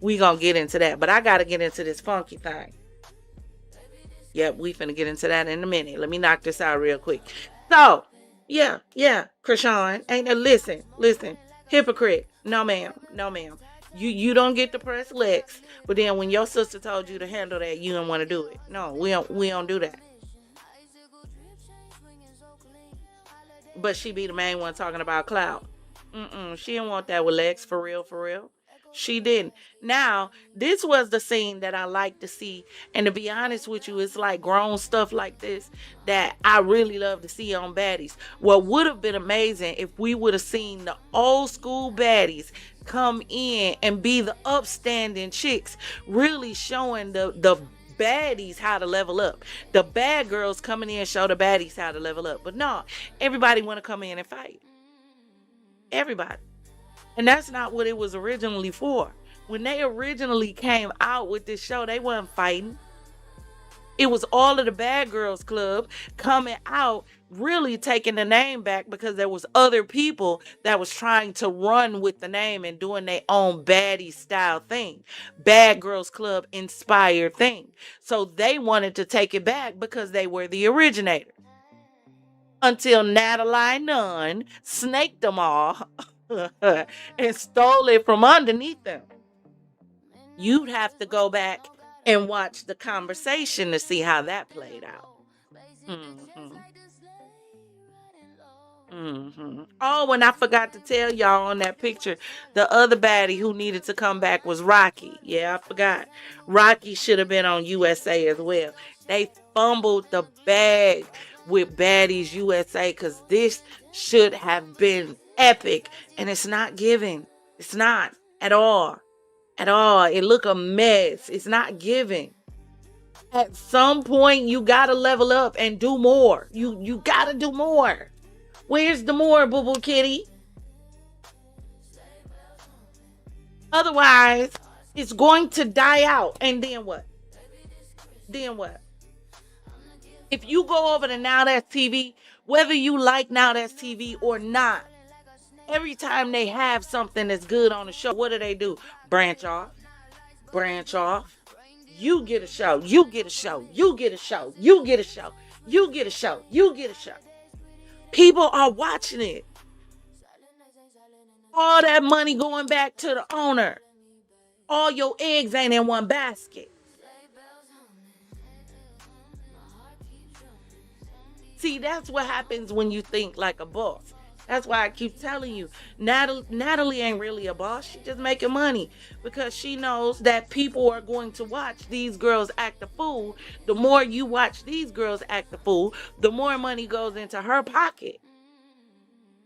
we gonna get into that. But I gotta get into this funky thing. Yep, we finna get into that in a minute. Let me knock this out real quick. So, yeah, Krishan, listen, hypocrite. No, ma'am. You don't get to press Lex, but then when your sister told you to handle that, you don't want to do it. No, we don't do that. But she be the main one talking about clout. She didn't want that with Lex, for real. She didn't. Now, this was the scene that I like to see. And to be honest with you, it's like grown stuff like this that I really love to see on Baddies. What would have been amazing if we would have seen the old school Baddies come in and be the upstanding chicks, really showing the baddies how to level up. The bad girls coming in show the baddies how to level up. But no, everybody want to come in and fight. Everybody. And that's not what it was originally for. When they originally came out with this show, they weren't fighting. It was all of the bad girls club coming out, really taking the name back, because there was other people that was trying to run with the name and doing their own baddie style thing. Bad girls club inspired thing. So they wanted to take it back because they were the originator. Until Natalie Nunn snaked them all and stole it from underneath them. You'd have to go back and watch the conversation to see how that played out. Oh, and I forgot to tell y'all on that picture, the other baddie who needed to come back was Rocky. Yeah, I forgot. Rocky should have been on USA as well. They fumbled the bag with Baddies USA, because this should have been epic, and it's not giving. It's not at all. It look a mess. It's not giving. At some point, you gotta level up and do more. You gotta do more. Where's the more, boo boo kitty? Otherwise, it's going to die out. And then what? If you go over to Now That's TV, whether you like Now That's TV or not, every time they have something that's good on the show, what do? Branch off. You get a show. People are watching it. All that money going back to the owner. All your eggs ain't in one basket. See, that's what happens when you think like a boss. That's why I keep telling you, Natalie ain't really a boss. She just making money because she knows that people are going to watch these girls act a fool. The more you watch these girls act a fool, the more money goes into her pocket.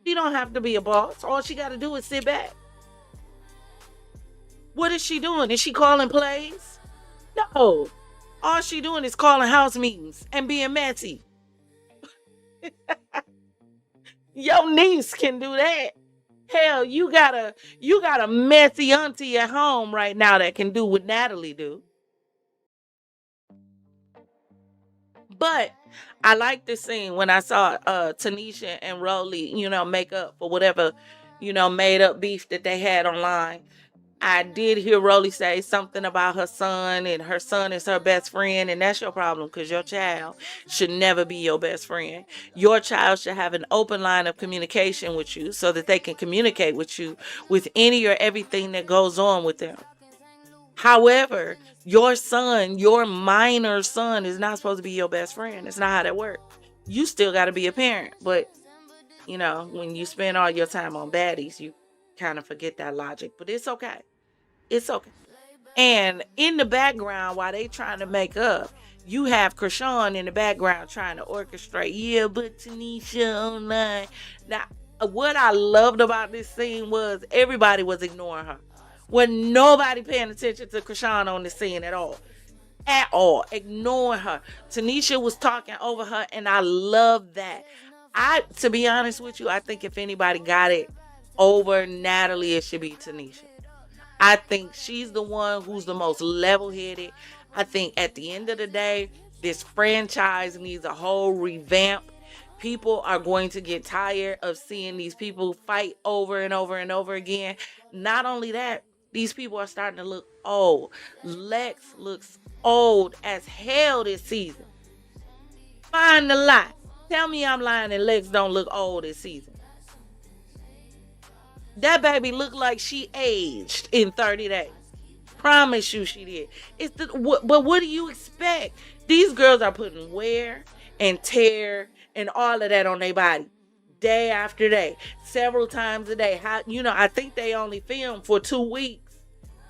She don't have to be a boss. All she got to do is sit back. What is she doing? Is she calling plays? No. All she doing is calling house meetings and being messy. Your niece can do that. Hell, you got a messy auntie at home right now that can do what Natalie do. But I like this scene when I saw Tanisha and Rolly, make up for whatever, made up beef that they had online. I did hear Rolly say something about her son, and her son is her best friend, and that's your problem, because your child should never be your best friend. Your child should have an open line of communication with you so that they can communicate with you with any or everything that goes on with them. However, your son, your minor son, is not supposed to be your best friend. It's not how that works. You still got to be a parent. But, you know, when you spend all your time on baddies, you kind of forget that logic. But it's okay. It's okay. And in the background, while they trying to make up, you have Krishan in the background trying to orchestrate. Yeah, but Tanisha online. Now, what I loved about this scene was everybody was ignoring her. Wasn't nobody paying attention to Krishan on the scene at all. At all. Ignoring her. Tanisha was talking over her, and I love that. To be honest with you, I think if anybody got it over Natalie, it should be Tanisha. I think she's the one who's the most level-headed. I think at the end of the day, this franchise needs a whole revamp. People are going to get tired of seeing these people fight over and over and over again. Not only that, these people are starting to look old. Lex looks old as hell this season. Find the lie. Tell me I'm lying and Lex don't look old this season. That baby looked like she aged in 30 days. Promise you she did. But what do you expect? These girls are putting wear and tear and all of that on their body day after day, several times a day. I think they only film for 2 weeks.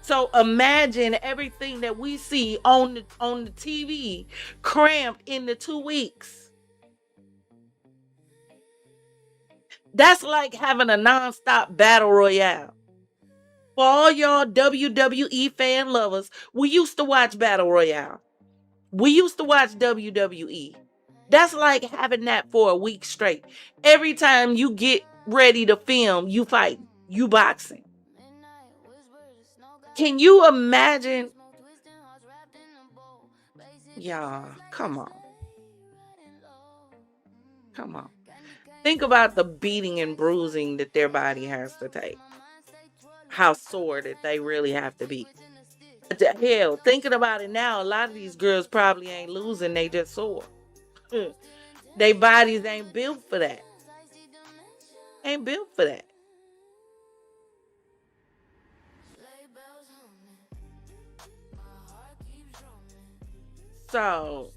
So imagine everything that we see on the TV cramped in the 2 weeks. That's like having a nonstop battle royale. For all y'all WWE fan lovers, we used to watch Battle Royale. We used to watch WWE. That's like having that for a week straight. Every time you get ready to film, you fight, you boxing. Can you imagine? Y'all, come on. Come on. Think about the beating and bruising that their body has to take. How sore that they really have to be. Hell, thinking about it now, a lot of these girls probably ain't losing, they just sore. Their bodies ain't built for that. Ain't built for that. So,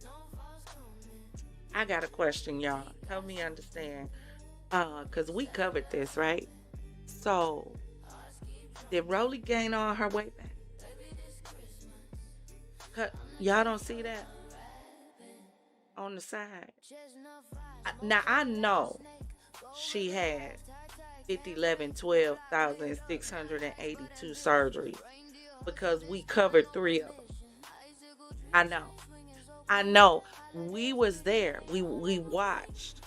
I got a question, y'all. Help me understand. Because we covered this, right? So, did Rolly gain all her weight back? Y'all don't see that? On the side. Now, I know she had 12,682 surgeries because we covered 3 of them. I know. We was there. We watched.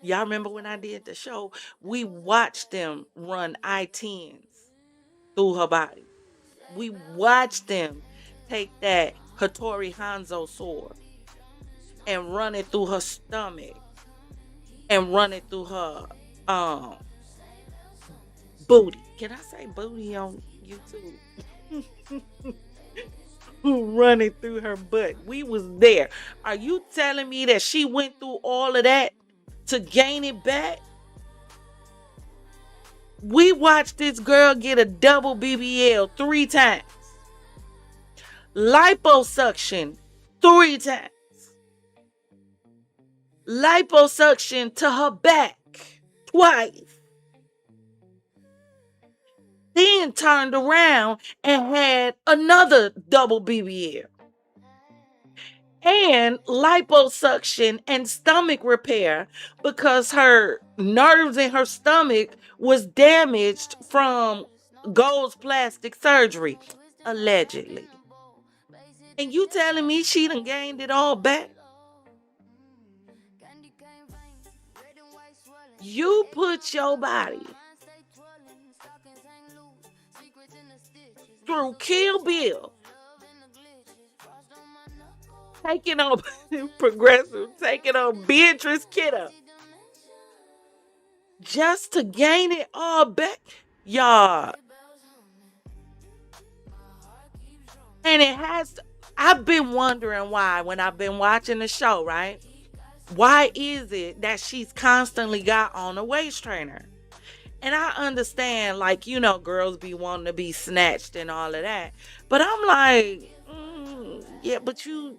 Y'all remember when I did the show? We watched them run I-10s through her body. We watched them take that Hattori Hanzo sword and run it through her stomach and run it through her booty. Can I say booty on YouTube? Run it through her butt. We was there. Are you telling me that she went through all of that to gain it back? We watched this girl get a double BBL 3 times. Liposuction 3 times. Liposuction to her back twice. Then turned around and had another double BBL. And liposuction and stomach repair because her nerves in her stomach was damaged from Gold's plastic surgery, allegedly. And you telling me she done gained it all back? You put your body through Kill Bill, taking on Progressive, taking on Beatrice Kiddo, just to gain it all back, y'all. And it has. I've been wondering why when I've been watching the show, right? Why is it that she's constantly got on a waist trainer? And I understand, like, you know, girls be wanting to be snatched and all of that. But I'm like, yeah, but you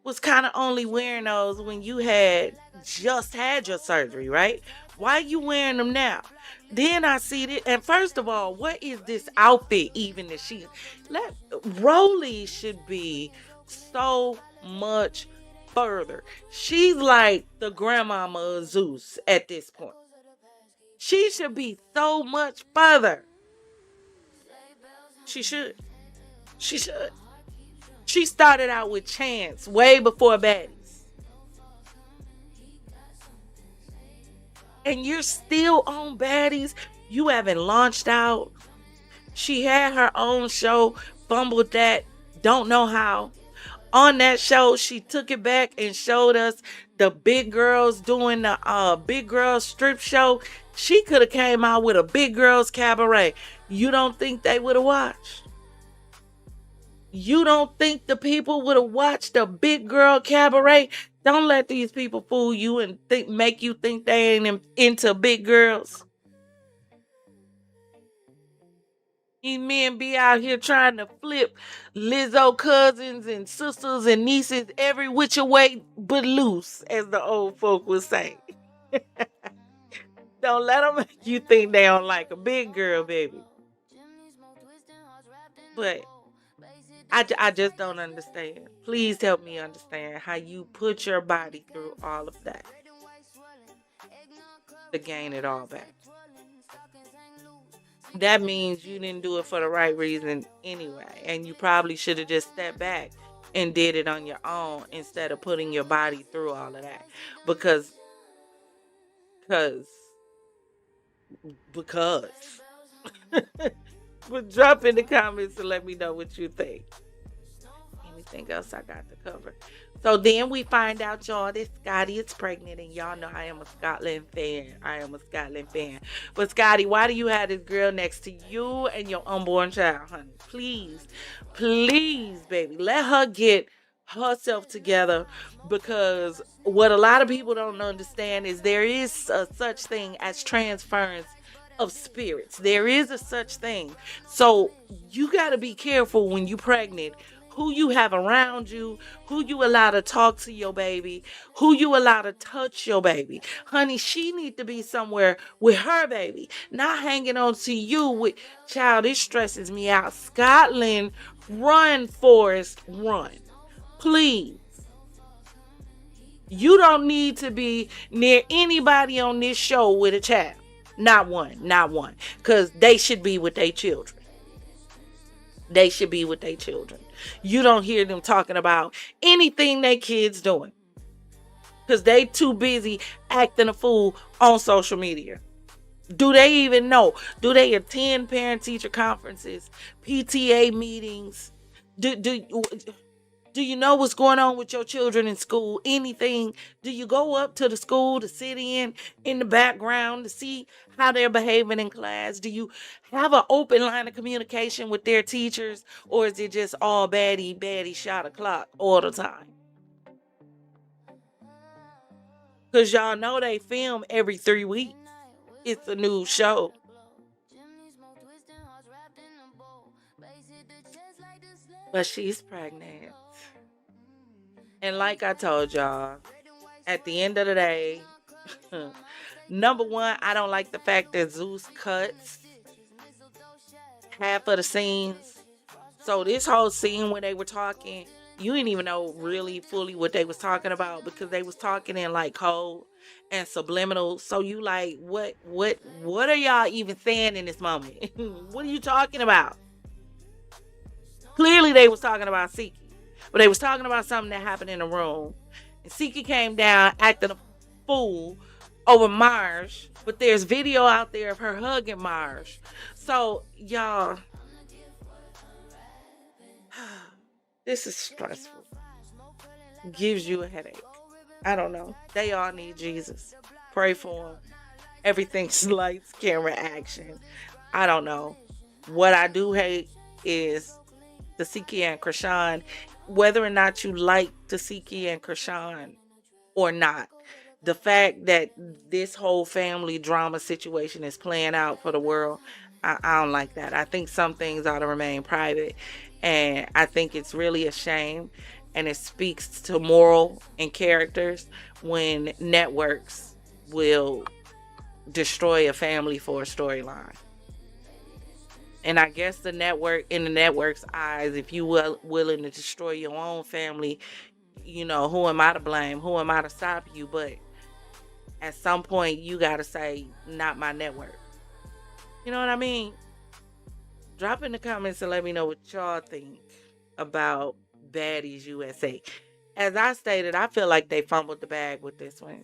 was kind of only wearing those when you had just had your surgery, right? Why you wearing them now? Then I see it, and first of all, what is this outfit even that she Rolly should be so much further. She's like the grandmama of Zeus at this point. She should be so much further. She should. She should. She started out with Chance way before Baddies. And you're still on Baddies. You haven't launched out. She had her own show, fumbled that, don't know how. On that show, she took it back and showed us the big girls doing the big girls strip show. She could have came out with a big girls cabaret. You don't think they would have watched? You don't think the people would have watched the big girl cabaret? Don't let these people fool you and make you think they ain't into big girls. These men be out here trying to flip Lizzo cousins and sisters and nieces every which way but loose, as the old folk would say. Don't let them make you think they don't like a big girl, baby. But I just don't understand. Please help me understand how you put your body through all of that to gain it all back. That means you didn't do it for the right reason anyway. And you probably should have just stepped back and did it on your own instead of putting your body through all of that. Because. But drop in the comments and let me know what you think. Anything else I got to cover? So then we find out, y'all, that Scotty is pregnant, and y'all know I am a Scotland fan. But Scotty, why do you have this girl next to you and your unborn child, honey? Please, baby, let her get herself together, because what a lot of people don't understand is there is a such thing as transference of spirits. There is a such thing. So you got to be careful when you're pregnant, who you have around you, who you allow to talk to your baby, who you allow to touch your baby. Honey, she need to be somewhere with her baby, not hanging on to you with, child, this stresses me out. Scotland, run, Forrest, run. Please. You don't need to be near anybody on this show with a child. Not one. Because they should be with their children. You don't hear them talking about anything they kids doing, because they too busy acting a fool on social media. Do they even know? Do they attend parent-teacher conferences, PTA meetings? Do you know what's going on with your children in school? Anything? Do you go up to the school to sit in the background to see how they're behaving in class? Do you have an open line of communication with their teachers? Or is it just all baddie shot o'clock all the time? Because y'all know they film every 3 weeks. It's a new show. But she's pregnant. And like I told y'all, at the end of the day, number one, I don't like the fact that Zeus cuts half of the scenes. So this whole scene when they were talking, you didn't even know really fully what they was talking about, because they was talking in like code and subliminal. So you like, what are y'all even saying in this moment? What are you talking about? Clearly they was talking about Siki. But they was talking about something that happened in the room. And Siki came down acting a fool over Marsh. But there's video out there of her hugging Marsh. So, y'all, this is stressful. Gives you a headache. I don't know. They all need Jesus. Pray for them. Everything's lights, camera, action. I don't know. What I do hate is the Siki and Krishan. Whether or not you like Tasiki and Krishan or not, the fact that this whole family drama situation is playing out for the world, I don't like that. I think some things ought to remain private, and I think it's really a shame, and it speaks to moral and characters when networks will destroy a family for a storyline. And I guess the network, in the network's eyes, if you were willing to destroy your own family, you know, who am I to blame? Who am I to stop you? But at some point, you got to say, not my network. You know what I mean? Drop in the comments and let me know what y'all think about Baddies USA. As I stated, I feel like they fumbled the bag with this one.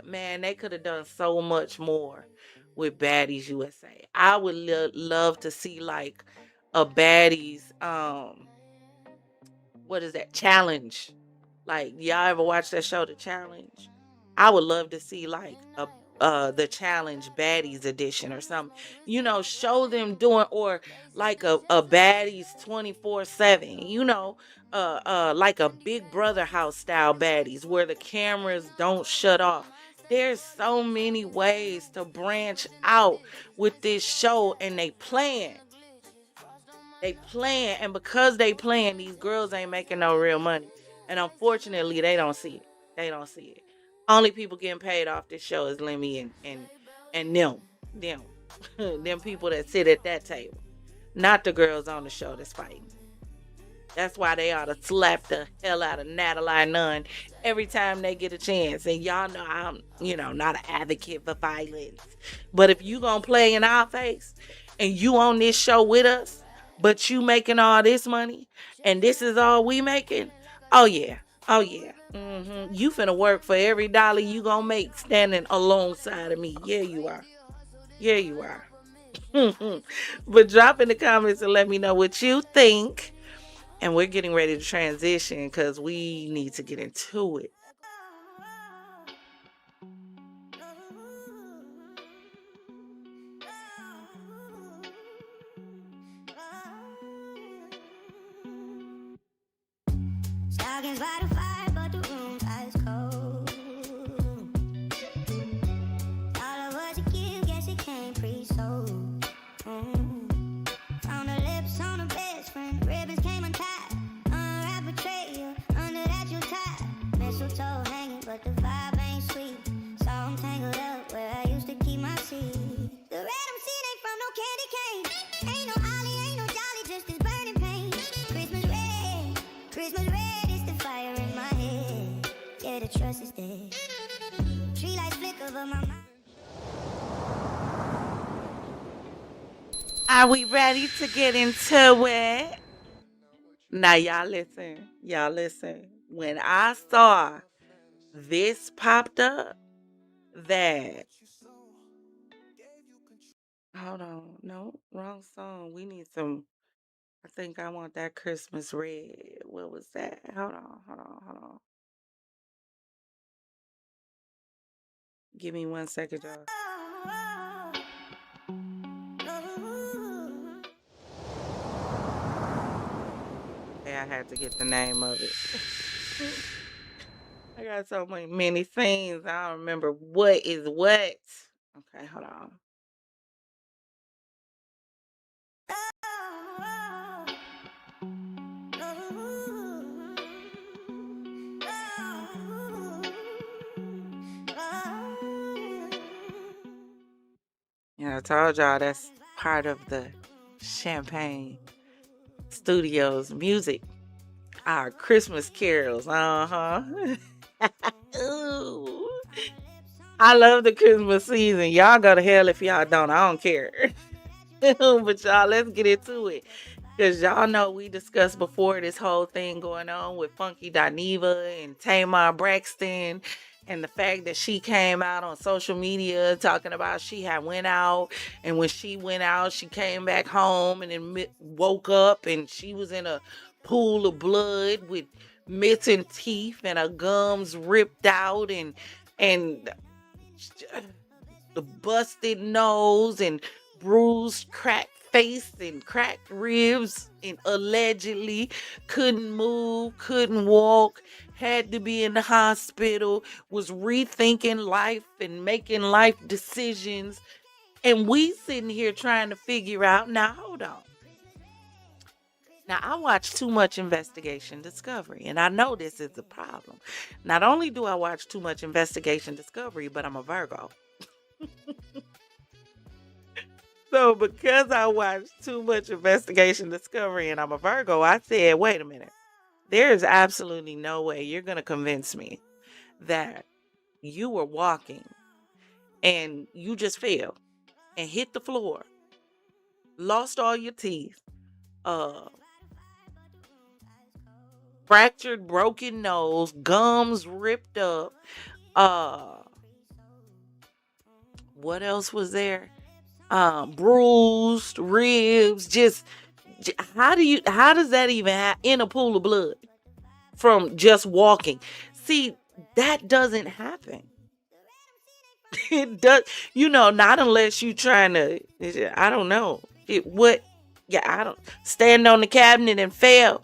Man, they could have done so much more with Baddies USA. I would love to see like a Baddies, what is that, challenge? Like, y'all ever watch that show, The Challenge? I would love to see like the Challenge Baddies edition or something. You know, show them doing, or like a Baddies 24/7. You know, like a Big Brother house style Baddies where the cameras don't shut off. There's so many ways to branch out with this show, and they playing. And because they playing, these girls ain't making no real money. And unfortunately, they don't see it. Only people getting paid off this show is Lemmy and them. Them people that sit at that table. Not the girls on the show that's fighting. That's why they ought to slap the hell out of Natalie Nunn every time they get a chance. And y'all know I'm, not an advocate for violence. But if you gonna play in our face and you on this show with us, but you making all this money and this is all we making, oh yeah. You finna work for every dollar you gonna make standing alongside of me. Yeah, you are. But drop in the comments and let me know what you think. And we're getting ready to transition because we need to get into it. Stockings by the fire, but the room's ice cold. All of what you give, guess it came pre-sold. Found the lips on the best friend, ribbons came untied. Unwrap betrayal, under that you tied. Mistletoe hanging, but the vibe ain't sweet. So I'm tangled up where I used to keep my seat. The red I'm seeing ain't from no candy cane. Ain't no Ollie, ain't no Dolly, just this burning pain. Christmas red is the fire in my head. Yeah, the trust is dead. Tree lights flicker over my mind. Are we ready to get into it? Now, y'all listen. When I saw this popped up, that... Hold on. No, wrong song. We need some... I think I want that Christmas red. What was that? Hold on. Give me 1 second, y'all. I had to get the name of it. I got so many scenes. I don't remember what is what. Okay, hold on. I told y'all that's part of the Champagne Studios music. Our Christmas carols. I love the Christmas season. Y'all go to hell if y'all don't. I don't care. But y'all, let's get into it. Because y'all know we discussed before this whole thing going on with Funky Dineva and Tamar Braxton. And the fact that she came out on social media talking about she had went out. And when she went out, she came back home and then woke up and she was in a pool of blood with missing teeth and her gums ripped out and the busted nose and bruised, cracked face and cracked ribs and allegedly couldn't move, couldn't walk, had to be in the hospital, was rethinking life and making life decisions. And we sitting here trying to figure out, now hold on. Now, I watch too much Investigation Discovery, and I know this is a problem. Not only do I watch too much Investigation Discovery, but I'm a Virgo. So because I watched too much Investigation Discovery and I'm a Virgo, I said, wait a minute. There is absolutely no way you're going to convince me that you were walking and you just fell and hit the floor, lost all your teeth, fractured, broken nose, gums ripped up, what else was there? Bruised ribs. How does that even happen in a pool of blood from just walking? See, that doesn't happen. It does, not unless you trying to, I don't know. I don't stand on the cabinet and fail.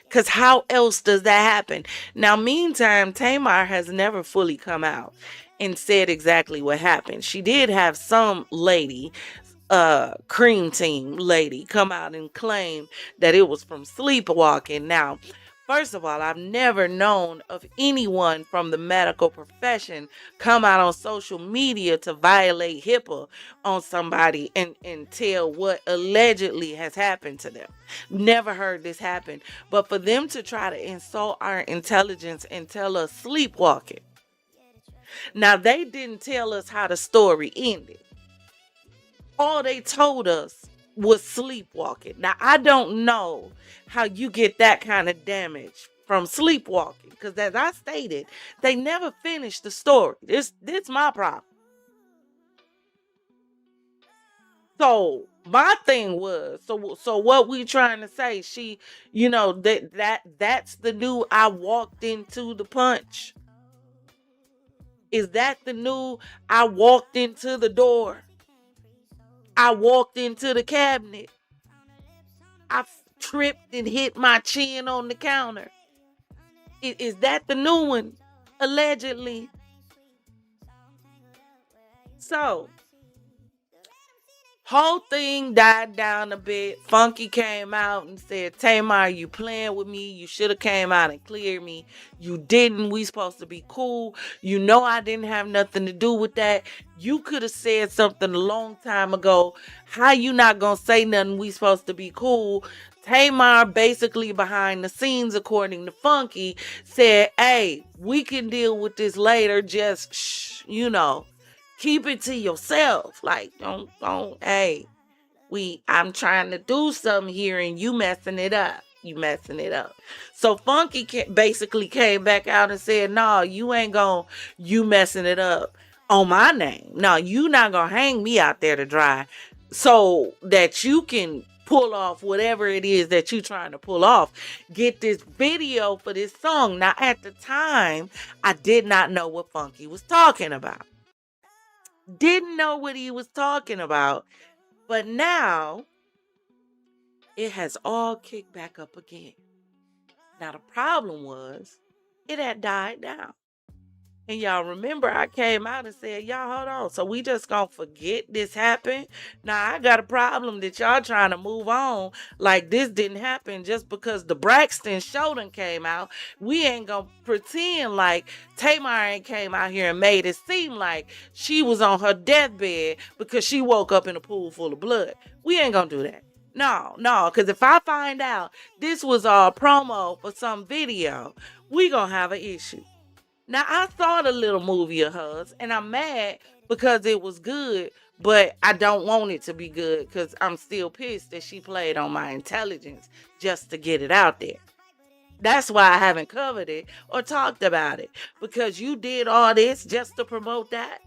Because how else does that happen? Now, meantime, Tamar has never fully come out and said exactly what happened. She did have some lady, cream team lady, come out and claim that it was from sleepwalking. Now, first of all, I've never known of anyone from the medical profession come out on social media to violate HIPAA on somebody and tell what allegedly has happened to them. Never heard this happen. But for them to try to insult our intelligence and tell us sleepwalking. Now, they didn't tell us how the story ended. All they told us was sleepwalking. Now, I don't know how you get that kind of damage from sleepwalking, because as I stated, they never finished the story. This my problem. So my thing was, so what we trying to say? She, that's the new I walked into the punch. Is that the new I walked into the door? I walked into the cabinet. I tripped and hit my chin on the counter. Is that the new one? Allegedly. So, whole thing died down a bit. Funky came out and said, Tamar, you playing with me. You should have came out and cleared me. You didn't. We supposed to be cool. You know I didn't have nothing to do with that. You could have said something a long time ago. How you not gonna say nothing? We supposed to be cool. Tamar, basically behind the scenes, according to Funky, said, hey, we can deal with this later. Just, keep it to yourself. Like, don't, hey, I'm trying to do something here and you messing it up. So Funky basically came back out and said, no, you ain't you messing it up on my name. No, you not gonna hang me out there to dry so that you can pull off whatever it is that you trying to pull off. Get this video for this song. Now, at the time, I did not know what Funky was talking about. Didn't know what he was talking about. But now, it has all kicked back up again. Now, the problem was, it had died down. And y'all remember I came out and said, y'all, hold on. So we just gonna forget this happened? Now, I got a problem that y'all trying to move on like this didn't happen just because the Braxton show done came out. We ain't gonna pretend like Tamar ain't came out here and made it seem like she was on her deathbed because she woke up in a pool full of blood. We ain't gonna do that. No, because if I find out this was a promo for some video, we gonna have an issue. Now, I saw the little movie of hers, and I'm mad because it was good, but I don't want it to be good because I'm still pissed that she played on my intelligence just to get it out there. That's why I haven't covered it or talked about it, because you did all this just to promote that.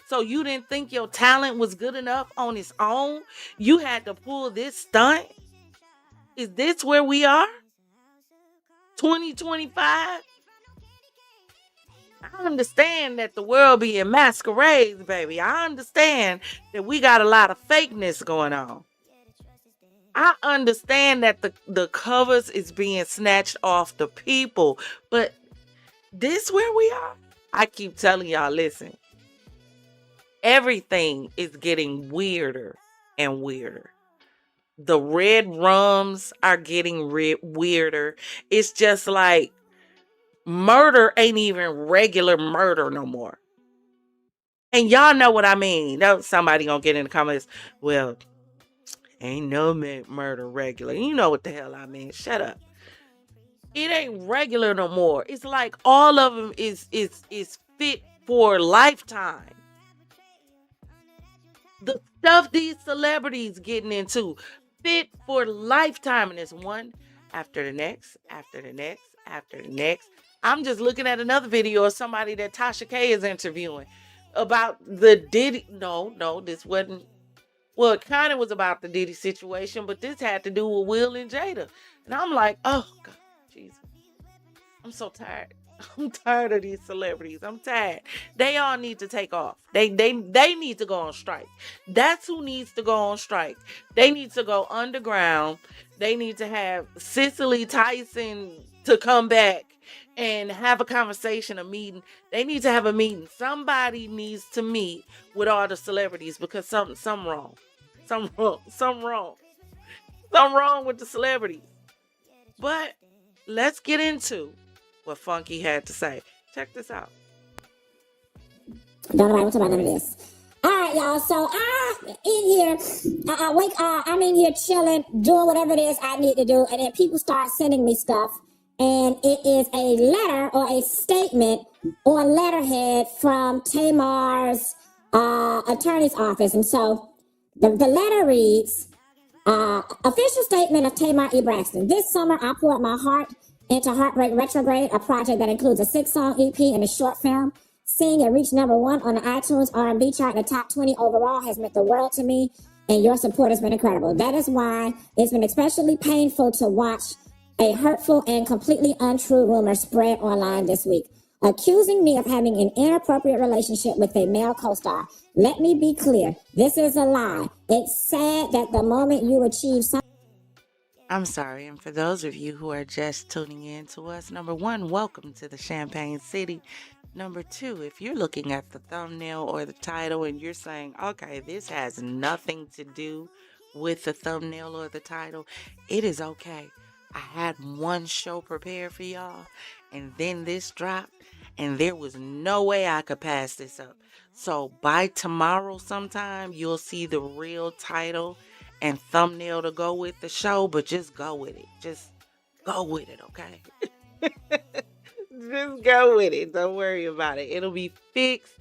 So you didn't think your talent was good enough on its own? You had to pull this stunt? Is this where we are? 2025? I understand that the world be in masquerades, baby. I understand that we got a lot of fakeness going on. I understand that the covers is being snatched off the people, but this where we are. I keep telling y'all, listen, everything is getting weirder and weirder. The red rums are getting weirder. It's just like murder ain't even regular murder no more. And y'all know what I mean. Somebody gonna get in the comments, well, ain't no murder regular. You know what the hell I mean. Shut up. It ain't regular no more. It's like all of them is fit for a lifetime. The stuff these celebrities getting into fit for lifetime, and it's one after the next, after the next, after the next. I'm just looking at another video of somebody that Tasha K is interviewing about the Diddy. No, this wasn't. Well, it kind of was about the Diddy situation, but this had to do with Will and Jada. And I'm like, oh, God, Jesus. I'm so tired. I'm tired of these celebrities. I'm tired. They all need to take off. They need to go on strike. That's who needs to go on strike. They need to go underground. They need to have Cicely Tyson to come back and have a conversation, a meeting. They need to have a meeting. Somebody needs to meet with all the celebrities because something wrong. Something wrong with the celebrities. But let's get into what Funky had to say. Check this out. Don't nobody want to talk about none of this. All right, y'all. So I'm in here chilling, doing whatever it is I need to do, and then people start sending me stuff, and it is a letter or a statement on letterhead from Tamar's attorney's office, and so the letter reads, official statement of Tamar E. Braxton. This summer, I poured my heart into Heartbreak Retrograde, a project that includes a 6-song EP and a short film. Seeing it reach #1 on the iTunes R&B chart and the top 20 overall has meant the world to me, and your support has been incredible. That is why it's been especially painful to watch a hurtful and completely untrue rumor spread online this week, accusing me of having an inappropriate relationship with a male co-star. Let me be clear, this is a lie. It's sad that the moment you achieve something. I'm sorry, and for those of you who are just tuning in to us, number one, welcome to the Champagne City. Number two, if you're looking at the thumbnail or the title and you're saying, okay, this has nothing to do with the thumbnail or the title, it is okay. I had one show prepared for y'all, and then this dropped, and there was no way I could pass this up. So by tomorrow sometime, you'll see the real title and thumbnail to go with the show, but just go with it. Just go with it, okay? Just go with it. Don't worry about it. It'll be fixed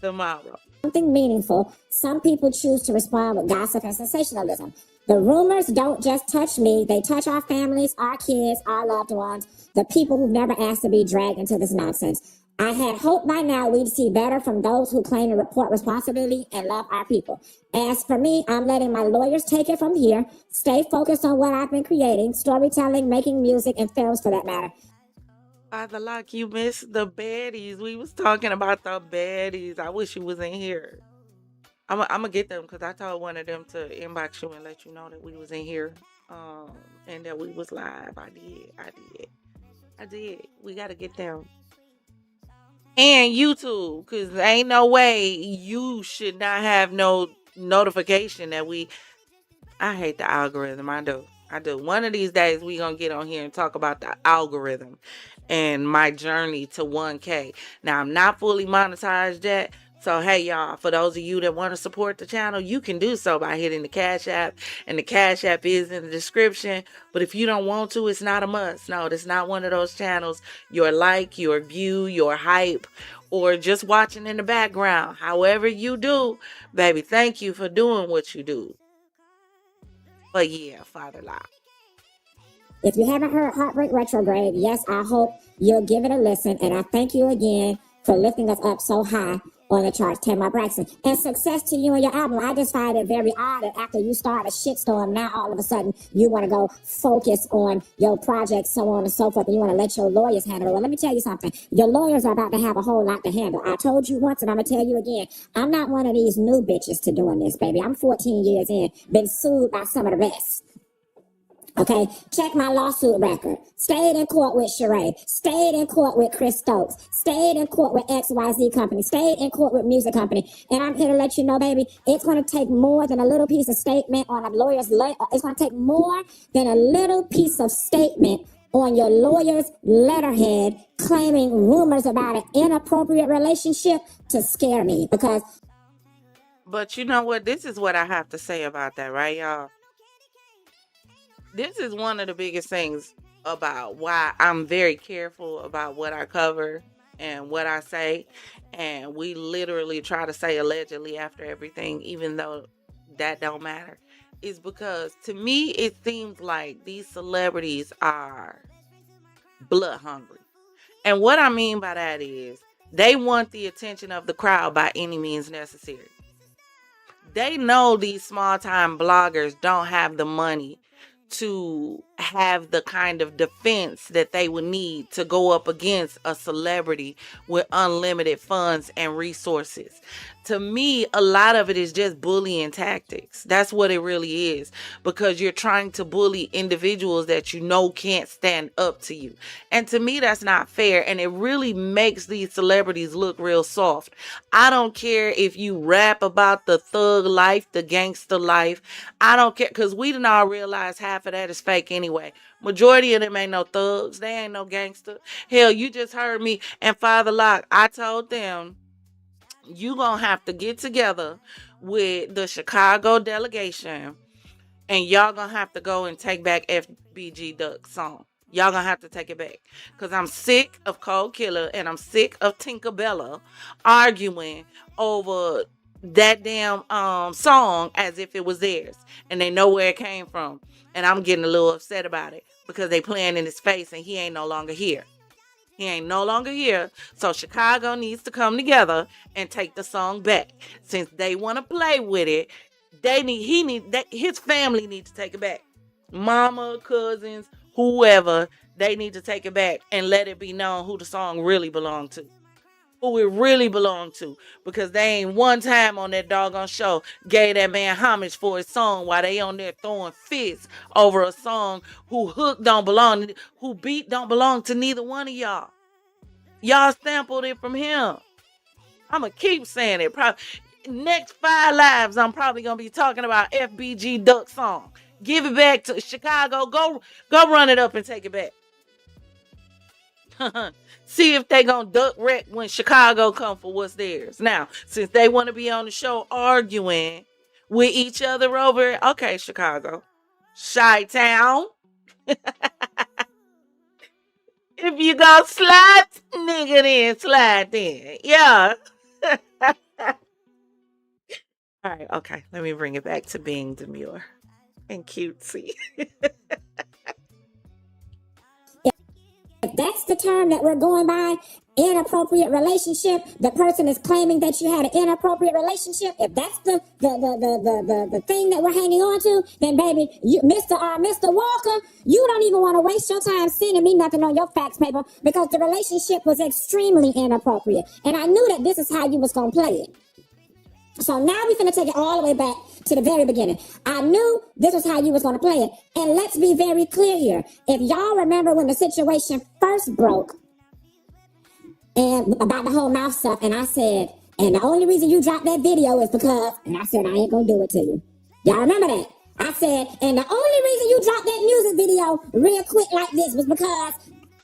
tomorrow. Something meaningful. Some people choose to respond with gossip and sensationalism. The rumors don't just touch me. They touch our families, our kids, our loved ones, the people who've never asked to be dragged into this nonsense. I had hoped by now we'd see better from those who claim to report responsibly and love our people. As for me, I'm letting my lawyers take it from here. Stay focused on what I've been creating, storytelling, making music, and films for that matter. Father Lock, you missed the baddies. We was talking about the baddies. I wish you was in here. I'm gonna get them because I told one of them to inbox you and let you know that we was in here and that we was live. I did. We got to get them. And YouTube, because ain't no way you should not have no notification that I hate the algorithm. I do. One of these days we gonna get on here and talk about the algorithm and my journey to 1K. Now I'm not fully monetized yet. So hey y'all, for those of you that want to support the channel, you can do so by hitting the Cash App. And the Cash App is in the description. But if you don't want to, it's not a must. No, it's not one of those channels. Your like, your view, your hype, or just watching in the background. However you do, baby, thank you for doing what you do. But yeah, Father Lock. If you haven't heard Heartbreak Retrograde, yes, I hope you'll give it a listen. And I thank you again for lifting us up so high on the charts, Tamar Braxton. And success to you and your album. I just find it very odd that after you start a shitstorm, now all of a sudden you want to go focus on your project, so on and so forth, and you want to let your lawyers handle it. Well, let me tell you something. Your lawyers are about to have a whole lot to handle. I told you once, and I'm going to tell you again, I'm not one of these new bitches to doing this, baby. I'm 14 years in, been sued by some of the best. Okay, check my lawsuit record. Stayed in court with Sheree. Stayed in court with Chris Stokes. Stayed in court with XYZ Company. Stayed in court with Music Company. And I'm here to let you know, baby, it's going to take more than a little piece of statement on a lawyer's it's going to take more than a little piece of statement on your lawyer's letterhead claiming rumors about an inappropriate relationship to scare me. But you know what? This is what I have to say about that, right, y'all? This is one of the biggest things about why I'm very careful about what I cover and what I say. And we literally try to say allegedly after everything, even though that don't matter. Is because to me, it seems like these celebrities are blood hungry. And what I mean by that is they want the attention of the crowd by any means necessary. They know these small time bloggers don't have the money to have the kind of defense that they would need to go up against a celebrity with unlimited funds and resources. To me, a lot of it is just bullying tactics. That's what it really is, because you're trying to bully individuals that you know can't stand up to you. And to me, that's not fair. And it really makes these celebrities look real soft. I don't care if you rap about the thug life, the gangster life. I don't care, because we didn't all realize half of that is fake anyway. Majority of them ain't no thugs. They ain't no gangster. Hell, you just heard me and Father Locke. I told them, you gonna have to get together with the Chicago delegation and y'all gonna have to go and take back FBG Duck's song. Y'all gonna have to take it back. Because I'm sick of Cold Killer and I'm sick of Tinkerbella arguing over that damn song as if it was theirs. And they know where it came from. And I'm getting a little upset about it because they playing in his face and he ain't no longer here. He ain't no longer here. So Chicago needs to come together and take the song back. Since they want to play with it, his family needs to take it back. Mama, cousins, whoever, they need to take it back and let it be known who the song really belonged to. Who it really belonged to. Because they ain't one time on that doggone show gave that man homage for his song while they on there throwing fizz over a song who hook don't belong, who beat don't belong to neither one of y'all. Y'all sampled it from him. I'ma keep saying it. Next 5 lives, I'm probably gonna be talking about FBG Duck song. Give it back to Chicago. Go run it up and take it back. See if they gonna duck wreck when Chicago come for what's theirs. Now, since they want to be on the show arguing with each other over it, okay, Chicago, Chi-Town. If you go slide, nigga, then slide then. Yeah. All right, okay. Let me bring it back to being demure and cutesy. If that's the term that we're going by, inappropriate relationship, the person is claiming that you had an inappropriate relationship. If that's the thing that we're hanging on to, then baby, Mr. Walker, you don't even want to waste your time sending me nothing on your fax paper because the relationship was extremely inappropriate. And I knew that this is how you was going to play it. So now we're going to take it all the way back to the very beginning. I knew this was how you was going to play it. And let's be very clear here. If y'all remember when the situation first broke and about the whole mouth stuff, and I said, and the only reason you dropped that video is because, and I said, I ain't going to do it to you. Y'all remember that? I said, and the only reason you dropped that music video real quick like this was because,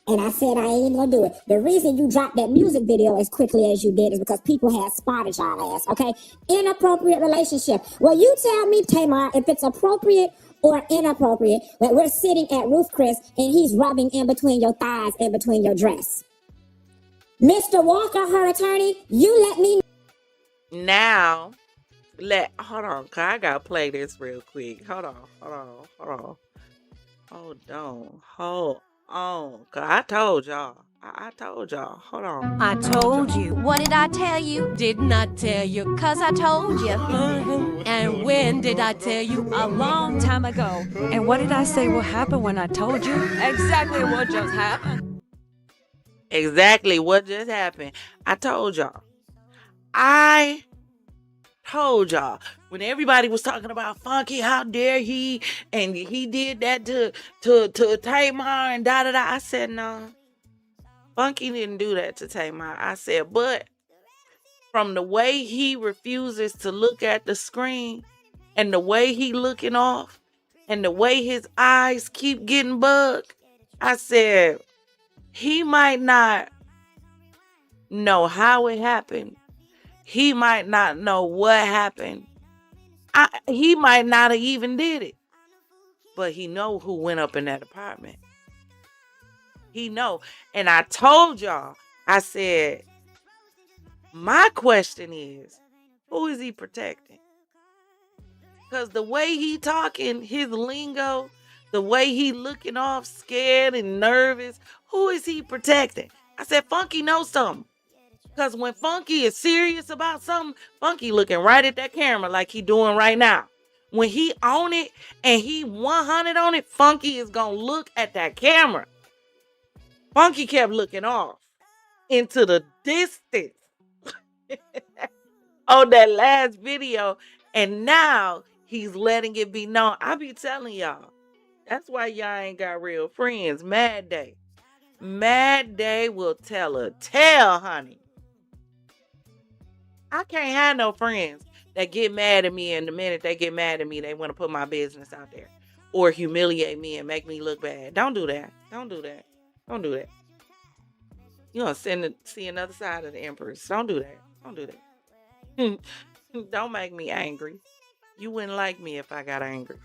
and I said, I ain't gonna do it. The reason you dropped that music video as quickly as you did is because people had spotted y'all ass, okay? Inappropriate relationship. Well, you tell me, Tamar, if it's appropriate or inappropriate that we're sitting at Ruth Chris and he's rubbing in between your thighs, in between your dress. Mr. Walker, her attorney, you let me know. Now, hold on, cause I gotta play this real quick. Hold on. Cause I told y'all. I told y'all. Hold on. I told you. What did I tell you? Did not tell you, cause I told you. And when did I tell you? A long time ago. And what did I say will happen when I told you? Exactly what just happened. Exactly what just happened. I told y'all. When everybody was talking about Funky, how dare he, and he did that to Tamar and da-da-da. I said, no. Funky didn't do that to Tamar. I said, but from the way he refuses to look at the screen and the way he looking off and the way his eyes keep getting bugged, I said, he might not know how it happened. He might not know what happened. He might not have even did it. But he know who went up in that apartment. He know. And I told y'all, I said, my question is, who is he protecting? Because the way he talking, his lingo, the way he looking off scared and nervous, who is he protecting? I said, Funky knows something. Because when Funky is serious about something, Funky looking right at that camera like he doing right now. When he on it and he 100 on it, Funky is going to look at that camera. Funky kept looking off into the distance on that last video. And now he's letting it be known. I be telling y'all, that's why y'all ain't got real friends. Mad Day. Mad Day will tell a tale, honey. I can't have no friends that get mad at me, and the minute they get mad at me, they want to put my business out there or humiliate me and make me look bad. Don't do that. Don't do that. Don't do that. You're going to see another side of the Empress. Don't do that. Don't do that. Don't make me angry. You wouldn't like me if I got angry.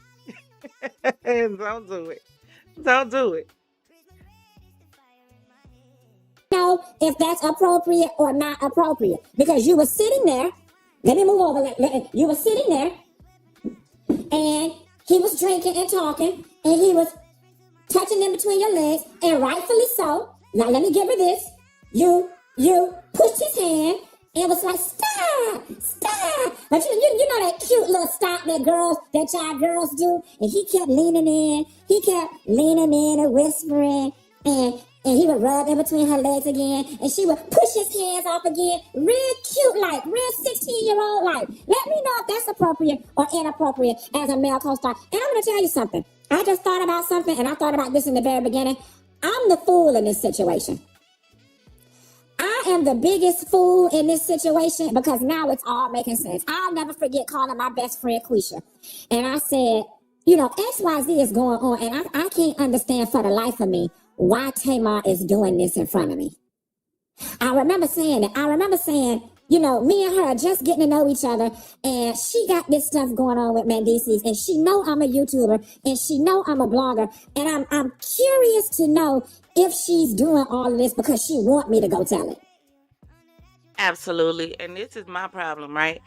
Don't do it. Don't do it. Know if that's appropriate or not appropriate, because you were sitting there. Let me move over. You were sitting there, and he was drinking and talking, and he was touching in between your legs, and rightfully so. Now let me give her this. You pushed his hand and was like, stop. But you know that cute little stop that y'all girls do, and he kept leaning in and whispering, and he would rub in between her legs again, and she would push his hands off again, real cute, like, real 16-year-old, like. Let me know if that's appropriate or inappropriate as a male co-star. And I'm going to tell you something. I just thought about something, and I thought about this in the very beginning. I'm the fool in this situation. I am the biggest fool in this situation because now it's all making sense. I'll never forget calling my best friend Quisha. And I said, you know, XYZ is going on, and I can't understand for the life of me why Tamar is doing this in front of me. I remember saying that. I remember saying, you know, me and her are just getting to know each other, and she got this stuff going on with Mendices, and she know I'm a YouTuber, and she know I'm a blogger, and I'm curious to know if she's doing all of this because she want me to go tell it. Absolutely. And this is my problem, right?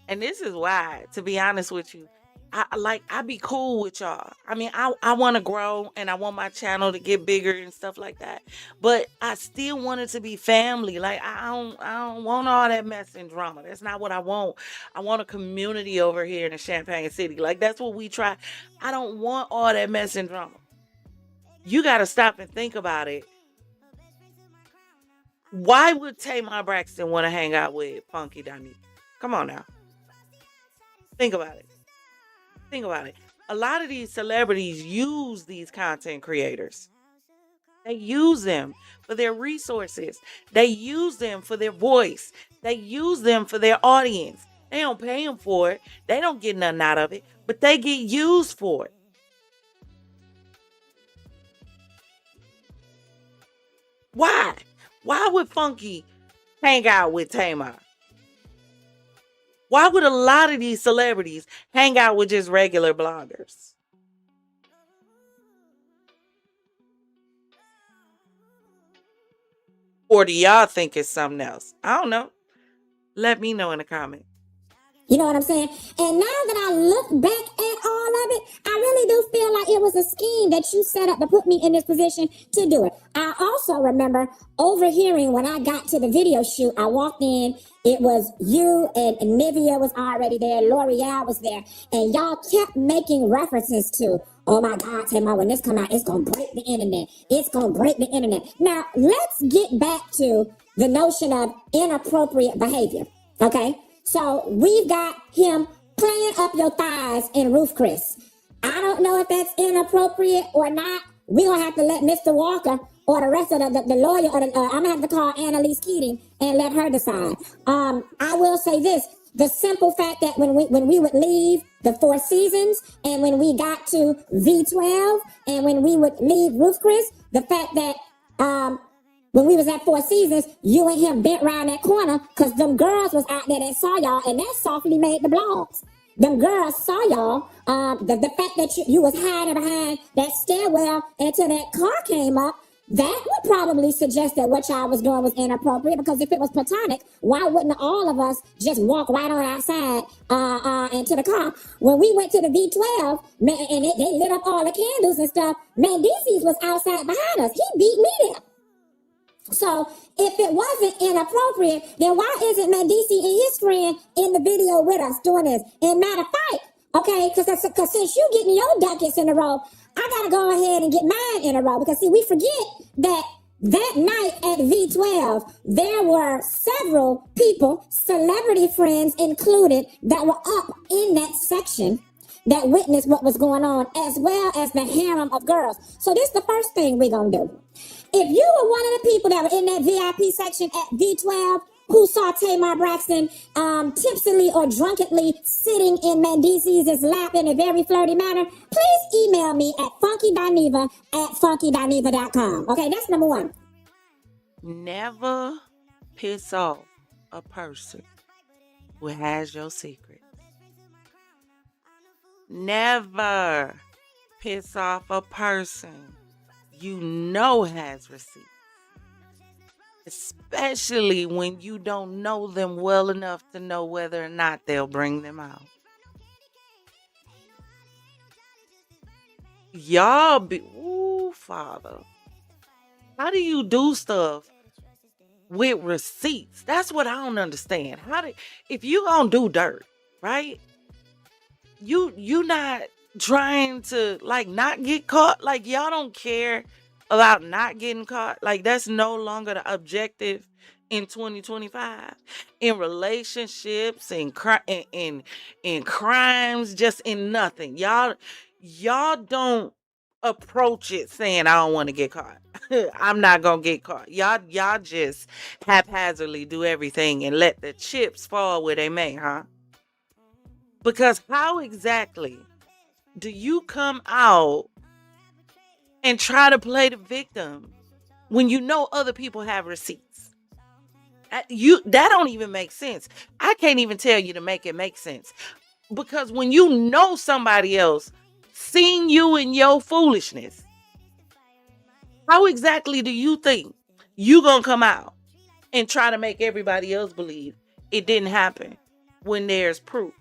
And this is why, to be honest with you, I be cool with y'all. I mean, I want to grow and I want my channel to get bigger and stuff like that. But I still want it to be family. Like, I don't want all that mess and drama. That's not what I want. I want a community over here in the Champaign City. Like, that's what we try. I don't want all that mess and drama. You got to stop and think about it. Why would Tamar Braxton want to hang out with Funky Dineva? Come on now. Think about it. Think about it. A lot of these celebrities use these content creators. They use them for their resources. They use them for their voice. They use them for their audience. They don't pay them for it. They don't get nothing out of it, but they get used for it. Why? Why would Funky hang out with Tamar? Why would a lot of these celebrities hang out with just regular bloggers? Or do y'all think it's something else? I don't know. Let me know in the comments. You know what I'm saying? And now that I look back at all of it, I really do feel like it was a scheme that you set up to put me in this position to do it. I also remember overhearing when I got to the video shoot, I walked in, it was you and Nivea was already there, L'Oreal was there, and y'all kept making references to, oh my God, Tamar, when this come out, it's going to break the internet. It's going to break the internet. Now, let's get back to the notion of inappropriate behavior, okay? So we've got him playing up your thighs in Roof Chris. I don't know if that's inappropriate or not. We're going to have to let Mr. Walker or the rest of the lawyer, or I'm going to have to call Annalise Keating and let her decide. I will say this. The simple fact that when we would leave the Four Seasons and when we got to V12 and when we would leave Roof Chris, the fact that when we was at Four Seasons, you and him bent round that corner because them girls was out there that saw y'all, and that softly made the blogs. Them girls saw y'all. The fact that you was hiding behind that stairwell until that car came up, that would probably suggest that what y'all was doing was inappropriate, because if it was platonic, why wouldn't all of us just walk right on outside into the car? When we went to the V12, man, and they lit up all the candles and stuff, man, DC's was outside behind us. He beat me there. So if it wasn't inappropriate, then why isn't Mandisi and his friend in the video with us doing this? And matter of fact, okay, because since you getting your ducats in a row, I gotta go ahead and get mine in a row, because see, we forget that night at V12, there were several people, celebrity friends included, that were up in that section that witnessed what was going on, as well as the harem of girls. So this is the first thing we're gonna do. If you were one of the people that were in that VIP section at V12 who saw Tamar Braxton tipsily or drunkenly sitting in Mandisi's lap in a very flirty manner, please email me at funkydineva@funkydineva.com. Okay, that's number one. Never piss off a person who has your secret. Never piss off a person you know has receipts. Especially when you don't know them well enough to know whether or not they'll bring them out. Y'all be, ooh, Father. How do you do stuff with receipts? That's what I don't understand. If you gonna do dirt, right? You not trying to like not get caught. Like y'all don't care about not getting caught. Like that's no longer the objective in 2025 in relationships and in crimes, just in nothing. Y'all don't approach it saying I don't want to get caught. I'm not gonna get caught. Y'all just haphazardly do everything and let the chips fall where they may, huh? Because how exactly do you come out and try to play the victim when you know other people have receipts? That don't even make sense. I can't even tell you to make it make sense. Because when you know somebody else seen you in your foolishness, how exactly do you think you gonna come out and try to make everybody else believe it didn't happen when there's proof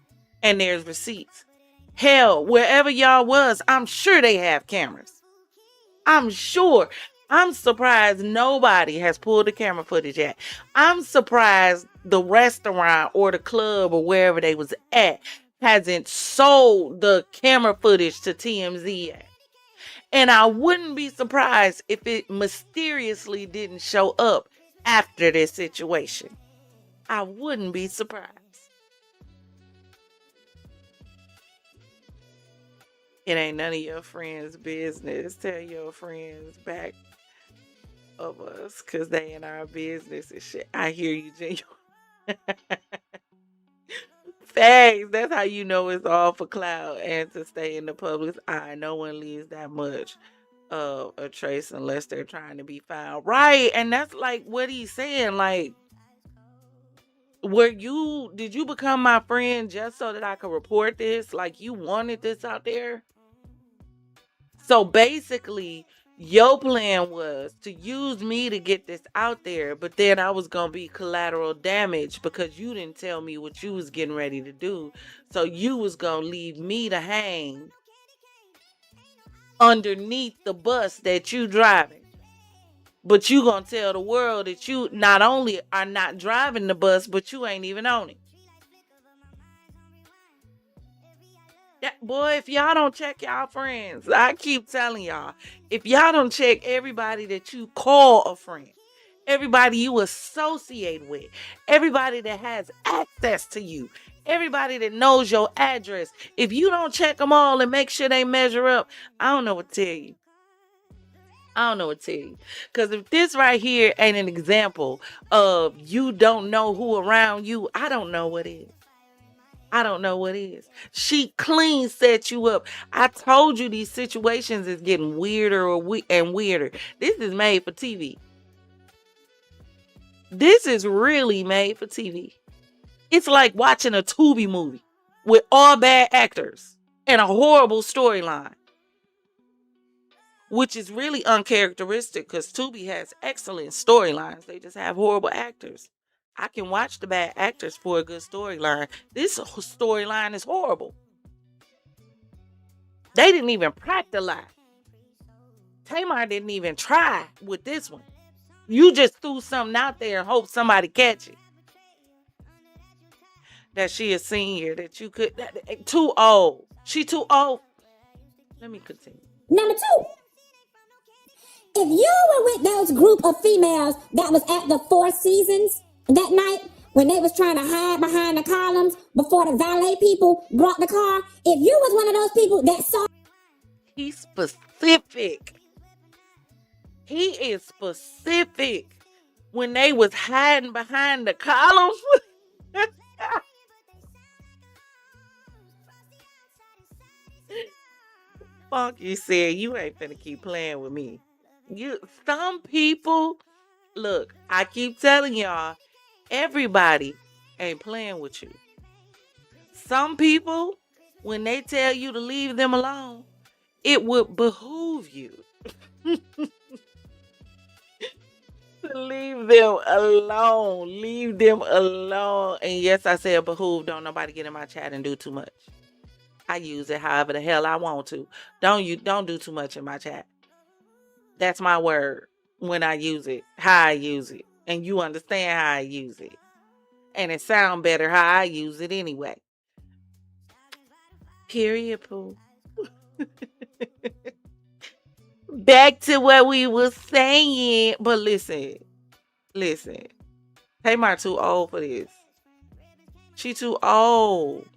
and there's receipts? Hell, wherever y'all was, I'm sure they have cameras. I'm sure. I'm surprised nobody has pulled the camera footage yet. I'm surprised the restaurant or the club or wherever they was at hasn't sold the camera footage to TMZ yet. And I wouldn't be surprised if it mysteriously didn't show up after this situation. I wouldn't be surprised. It ain't none of your friends' business. Tell your friends back of us, because they in our business and shit. I hear you, Genuine. Facts. That's how you know it's all for clout and to stay in the public's eye. No one leaves that much of a trace unless they're trying to be found. Right. And that's like what he's saying. Like, did you become my friend just so that I could report this? Like, you wanted this out there? So basically, your plan was to use me to get this out there, but then I was going to be collateral damage because you didn't tell me what you was getting ready to do. So you was going to leave me to hang underneath the bus that you driving. But you going to tell the world that you not only are not driving the bus, but you ain't even on it. Yeah, boy, if y'all don't check y'all friends, I keep telling y'all, if y'all don't check everybody that you call a friend, everybody you associate with, everybody that has access to you, Everybody that knows your address. If you don't check them all and make sure they measure up, I don't know what to tell you. I don't know what to tell you. Because if this right here ain't an example of you don't know who around you, I don't know what is. I don't know what is. She clean set you up. I told you these situations is getting weirder and weirder. This is made for TV. This is really made for TV. It's like watching a Tubi movie with all bad actors and a horrible storyline, which is really uncharacteristic because Tubi has excellent storylines. They just have horrible actors. I can watch the bad actors for a good storyline. This storyline is horrible. They didn't even practice lie. Tamar didn't even try with this one. You just threw something out there and hope somebody catch it. That she a senior, that you could, too old. She too old. Let me continue. Number 2. If you were with those group of females that was at the Four Seasons that night when they was trying to hide behind the columns before the valet people brought the car, if you was one of those people that saw... He's specific. He is specific. When they was hiding behind the columns. Funky said, you ain't finna keep playing with me. Some people, look, I keep telling y'all, everybody ain't playing with you. Some people, when they tell you to leave them alone, it would behoove you to leave them alone. Leave them alone. And yes, I said behoove. Don't nobody get in my chat and do too much. I use it however the hell I want to. Don't do too much in my chat. That's my word when I use it, how I use it. And you understand how I use it. And it sound better how I use it anyway. Period, Pooh. Back to what we was saying. But listen. Tamar too old for this. She too old.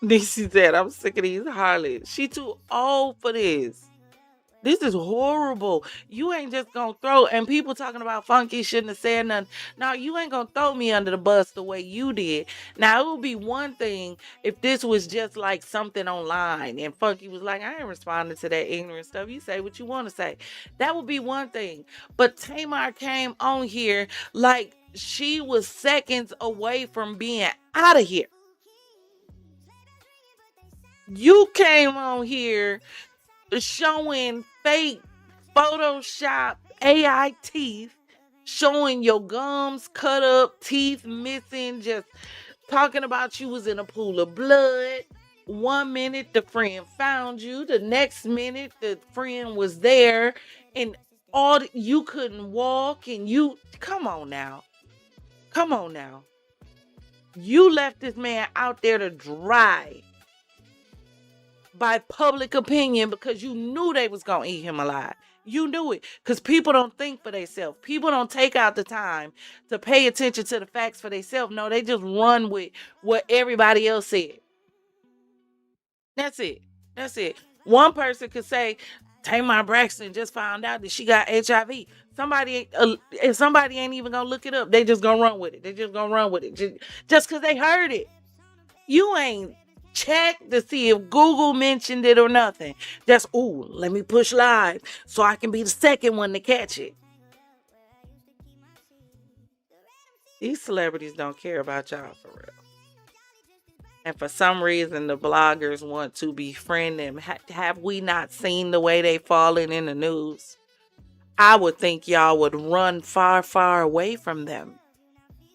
Niecy said, I'm sick of these harlots. She too old for this. This is horrible. You ain't just gonna throw, and people talking about Funky shouldn't have said nothing. No, you ain't gonna throw me under the bus the way you did. Now, it would be one thing if this was just like something online and Funky was like, I ain't responding to that ignorant stuff. You say what you want to say. That would be one thing. But Tamar came on here like she was seconds away from being out of here. You came on here showing fake Photoshop AI teeth, showing your gums cut up, teeth missing, just talking about you was in a pool of blood. 1 minute the friend found you, the next minute the friend was there, and you couldn't walk, and come on now. You left this man out there to dry by public opinion because you knew they was gonna eat him alive. You knew it because people don't think for themselves. People don't take out the time to pay attention to the facts for themselves. No, they just run with what everybody else said. That's it. One person could say, Tamar Braxton just found out that she got HIV. If somebody ain't even gonna look it up, they just gonna run with it. Just because they heard it. You ain't check to see if Google mentioned it or nothing. Just, let me push live so I can be the second one to catch it. These celebrities don't care about y'all for real. And for some reason, the bloggers want to befriend them. Have we not seen the way they fallen in the news? I would think y'all would run far, far away from them,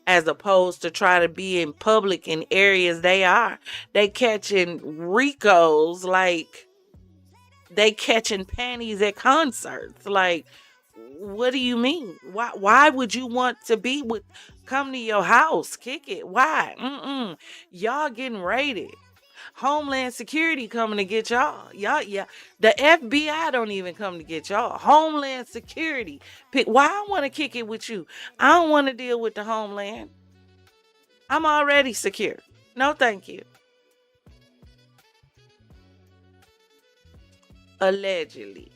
as opposed to try to be in public in areas they are. They catching Ricos like they catching panties at concerts. Like, what do you mean? Why would you want to be with, come to your house, kick it? Why? Y'all getting raided. Homeland Security coming to get y'all. Yeah. The FBI don't even come to get y'all. Homeland Security. Why I want to kick it with you? I don't want to deal with the Homeland. I'm already secure. No, thank you. Allegedly.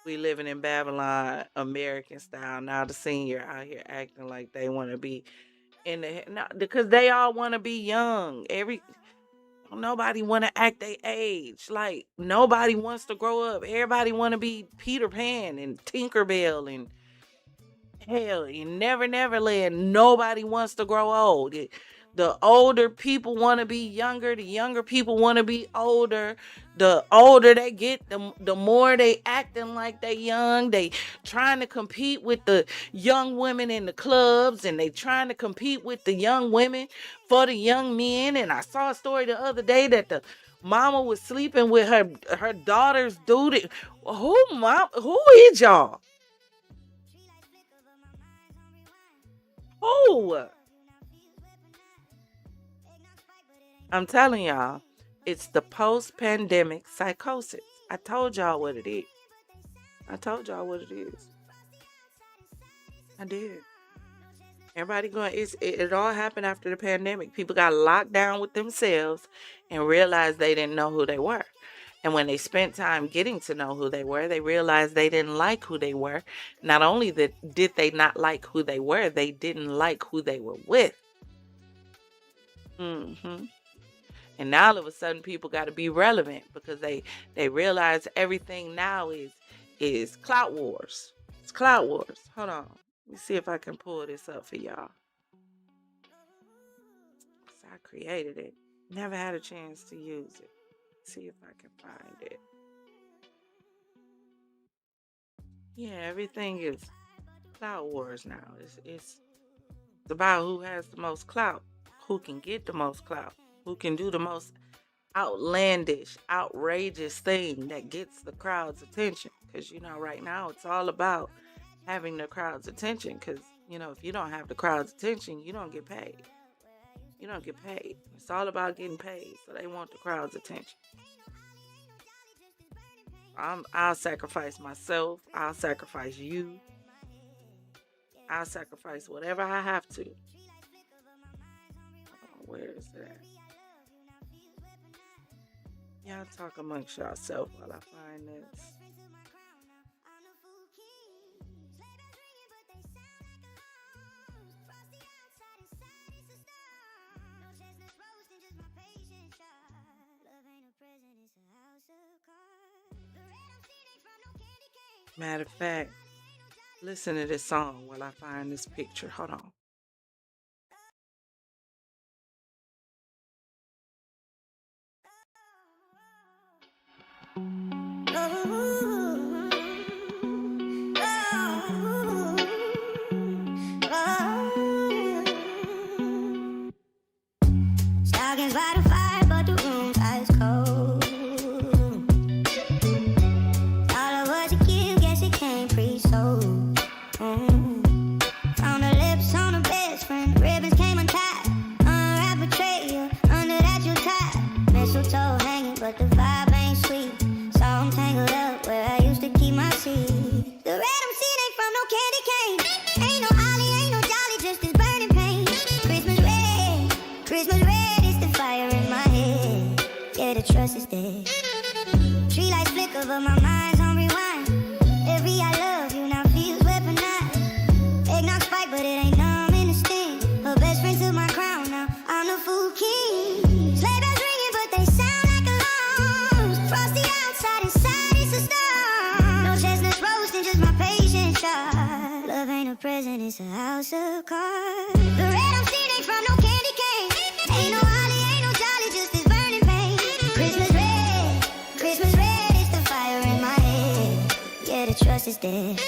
We living in Babylon, American style. Now the senior out here acting like they want to be in the because they all want to be young. Nobody want to act their age. Like nobody wants to grow up. Everybody want to be Peter Pan and Tinkerbell and hell, in Never Neverland. Nobody wants to grow old. The older people want to be younger. The younger people want to be older. The older they get, the more they acting like they young. They trying to compete with the young women in the clubs, and they trying to compete with the young women for the young men. And I saw a story the other day that the mama was sleeping with her daughter's dude. Who is y'all? Who? I'm telling y'all, it's the post-pandemic psychosis. I told y'all what it is. I did. Everybody going, it all happened after the pandemic. People got locked down with themselves and realized they didn't know who they were. And when they spent time getting to know who they were, they realized they didn't like who they were. Not only did they not like who they were, they didn't like who they were with. And now all of a sudden people got to be relevant because they realize everything now is clout wars. It's clout wars. Hold on. Let me see if I can pull this up for y'all. I created it. Never had a chance to use it. See if I can find it. Yeah, everything is clout wars now. It's about who has the most clout, who can get the most clout, who can do the most outlandish, outrageous thing that gets the crowd's attention. Because, right now it's all about having the crowd's attention. Because, if you don't have the crowd's attention, you don't get paid. You don't get paid. It's all about getting paid. So they want the crowd's attention. I'll sacrifice myself. I'll sacrifice you. I'll sacrifice whatever I have to. Where is that? Y'all talk amongst yourself while I find this. Matter of fact, listen to this song while I find this picture. Hold on. Stockings by the fire, but the room's ice cold. All of what you give, guess it came pre-sold. Found the lips on the best friend, ribbons came untied. Unwrapped betrayal, under that you tied. Mistletoe hanging, but the vibe ain't sweet. So I'm tangled up where I used to keep my seed. The red I'm seeing ain't from no candy cane. Ain't no holly, ain't no jolly, just this burning pain. Christmas red is the fire in my head. Yeah, the trust is dead. Tree lights flicker, but my mind's on rewind. Every I love you now feels weaponized. Eggnog spike, but it ain't numb in the sting. Her best friend took my crown, now I'm the fool king. Sleigh bells ringing, but they sound like alarms. Frosty outside, inside it's a storm. No chestnuts roasting, just my patience shot. Love ain't a present, it's a house of cards. The red I'm seeing ain't from no candy cane. Ain't no holly, ain't no jolly, just this burning pain. Christmas red is the fire in my head. Yeah, the trust is dead.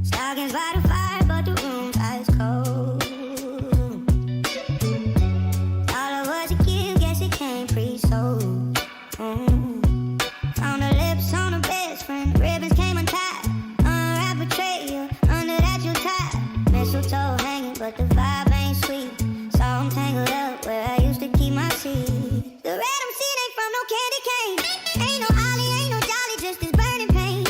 Stockings by the fire, but the room's ice cold. but the vibe ain't sweet. So I'm tangled up where I used to keep my seeds. The red I'm seeing ain't from no candy cane. Ain't no holly, ain't no dolly, just this burning pain.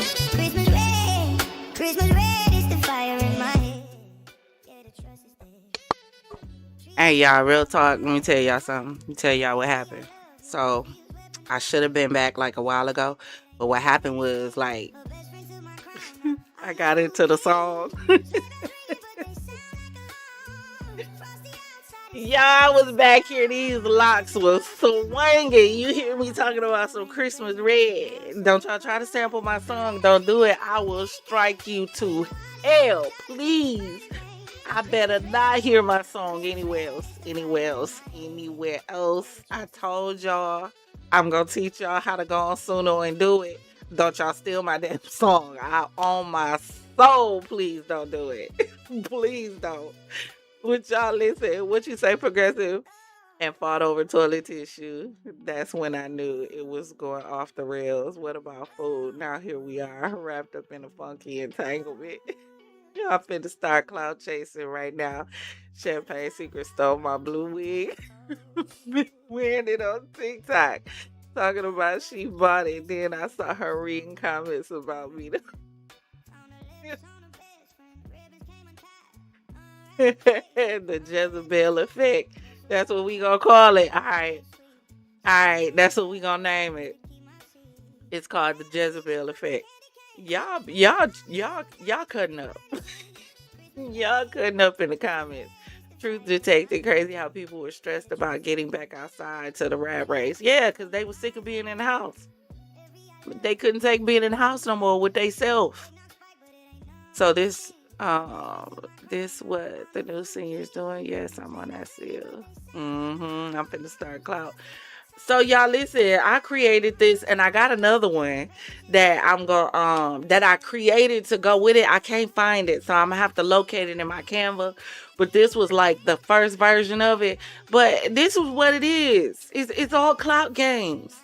Christmas red is the fire in my head. Yeah, the trust is there. Hey, y'all, real talk. Let me tell y'all something. Let me tell y'all what happened. So, I should have been back like a while ago. But what happened was, like, I got into the song. Y'all was back here. These locks was swinging. You hear me talking about some Christmas red. Don't y'all try to sample my song. Don't do it. I will strike you to hell. Please. I better not hear my song anywhere else. I told y'all I'm going to teach y'all how to go on Suno and do it. Don't y'all steal my damn song. On my soul, please don't do it. Please don't. Would y'all listen? What you say, Progressive? And fought over toilet tissue. That's when I knew it was going off the rails. What about food? Now here we are, wrapped up in a funky entanglement. I'm finna start cloud chasing right now. Champagne Secret stole my blue wig. Wearing it on TikTok. Talking about she bought it. Then I saw her reading comments about me. The Jezebel effect. That's what we gonna call it. All right. That's what we gonna name it. It's called the Jezebel effect. Y'all cutting up. Y'all cutting up in the comments. Truth detected. Crazy how people were stressed about getting back outside to the rat race. Yeah, because they were sick of being in the house. They couldn't take being in the house no more with theyself. So this what the new senior's doing. Yes, I'm on that seal. I'm finna start clout. So y'all listen, I created this and I got another one that I'm gonna that I created to go with it. I can't find it, so I'm gonna have to locate it in my Canva. But this was like the first version of it. But this is what it is. It's all clout games.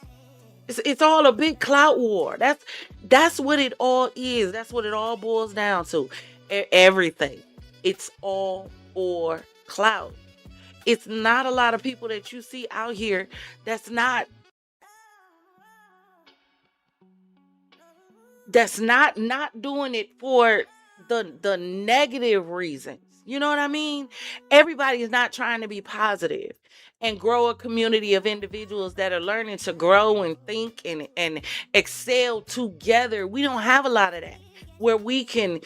It's all a big clout war. That's what it all is. That's what it all boils down to. Everything. It's all for clout. It's not a lot of people that you see out here that's not doing it for the negative reasons. You know what I mean? Everybody is not trying to be positive and grow a community of individuals that are learning to grow and think and excel together. We don't have a lot of that, where we can,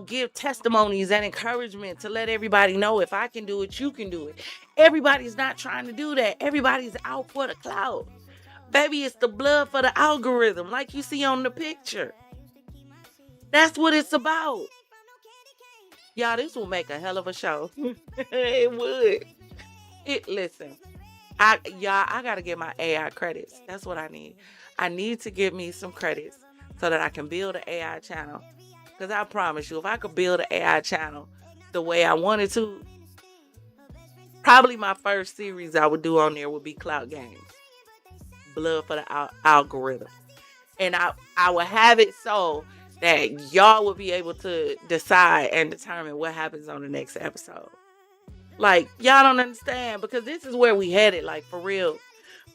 give testimonies and encouragement to let everybody know if I can do it, you can do it. Everybody's not trying to do that. Everybody's out for the clout. Baby, it's the blood for the algorithm, like you see on the picture. That's what it's about. Y'all, this will make a hell of a show. It would. Listen, I gotta get my AI credits. That's what I need. I need to get me some credits so that I can build an AI channel. Because I promise you, if I could build an AI channel the way I wanted to, probably my first series I would do on there would be Clout Games. Blood for the algorithm. And I would have it so that y'all would be able to decide and determine what happens on the next episode. Like, y'all don't understand, because this is where we headed, like, for real.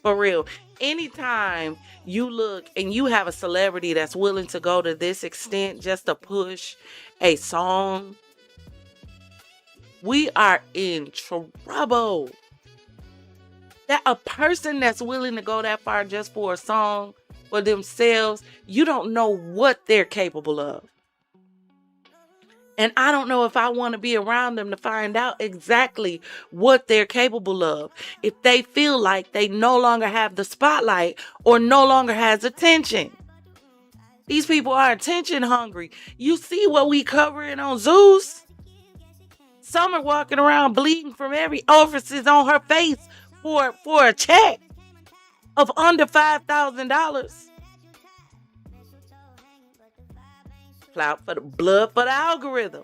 For real. Anytime you look and you have a celebrity that's willing to go to this extent just to push a song, we are in trouble. That a person that's willing to go that far just for a song for themselves, you don't know what they're capable of. And I don't know if I want to be around them to find out exactly what they're capable of. If they feel like they no longer have the spotlight or no longer has attention. These people are attention hungry. You see what we covering on Zeus? Summer walking around bleeding from every orifice on her face for a check of under $5,000. Clout for the blood for the algorithm.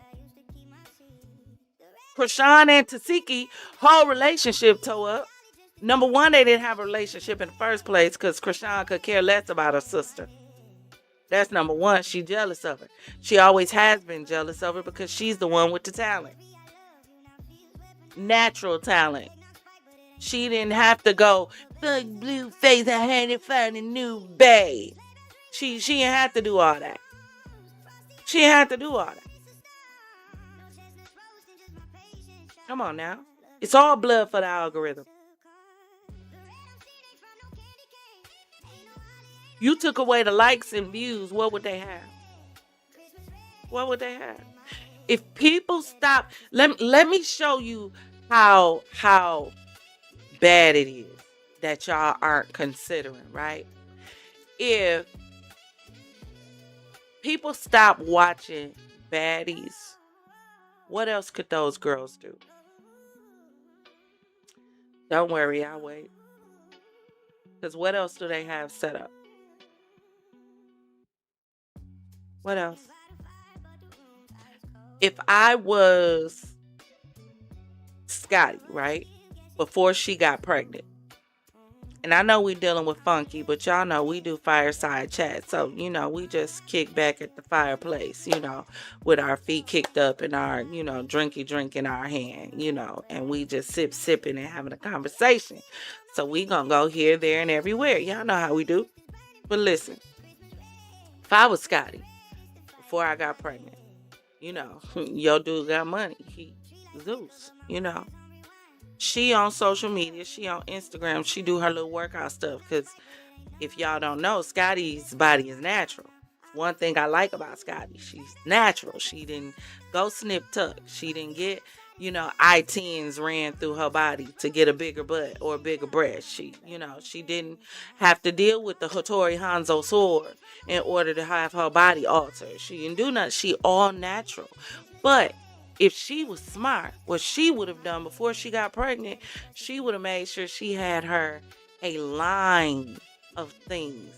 Krishan and Tasiki, whole relationship tore up. Number one, they didn't have a relationship in the first place because Krishan could care less about her sister. That's number one. She jealous of her. She always has been jealous of her because she's the one with the talent. natural talent. She didn't have to go, fuck Blueface, I had to find a new bae. She didn't have to do all that. She didn't have to do all that. Come on now. It's all blood for the algorithm. You took away the likes and views, what would they have? What would they have? If people stop, let me show you how bad it is that y'all aren't considering, right? If people stop watching baddies, what else could those girls do? Don't worry, I'll wait. Because what else do they have set up? What else? If I was Scotty, right? Before she got pregnant. And I know we dealing with Funky, but y'all know we do fireside chat. So, we just kick back at the fireplace, with our feet kicked up and our, drink in our hand, and we just sipping and having a conversation. So we gonna go here, there, and everywhere. Y'all know how we do. But listen, if I was Scotty, before I got pregnant, your dude got money. He Zeus, She on social media, she on Instagram, she do her little workout stuff. Because if y'all don't know, Scotty's body is natural. One thing I like about Scotty, she's natural. She didn't go snip tuck. She didn't get, I-10s ran through her body to get a bigger butt or a bigger breast. She didn't have to deal with the Hattori Hanzo sword in order to have her body altered. She didn't do nothing. She all natural. But if she was smart, what she would have done before she got pregnant, she would have made sure she had her a line of things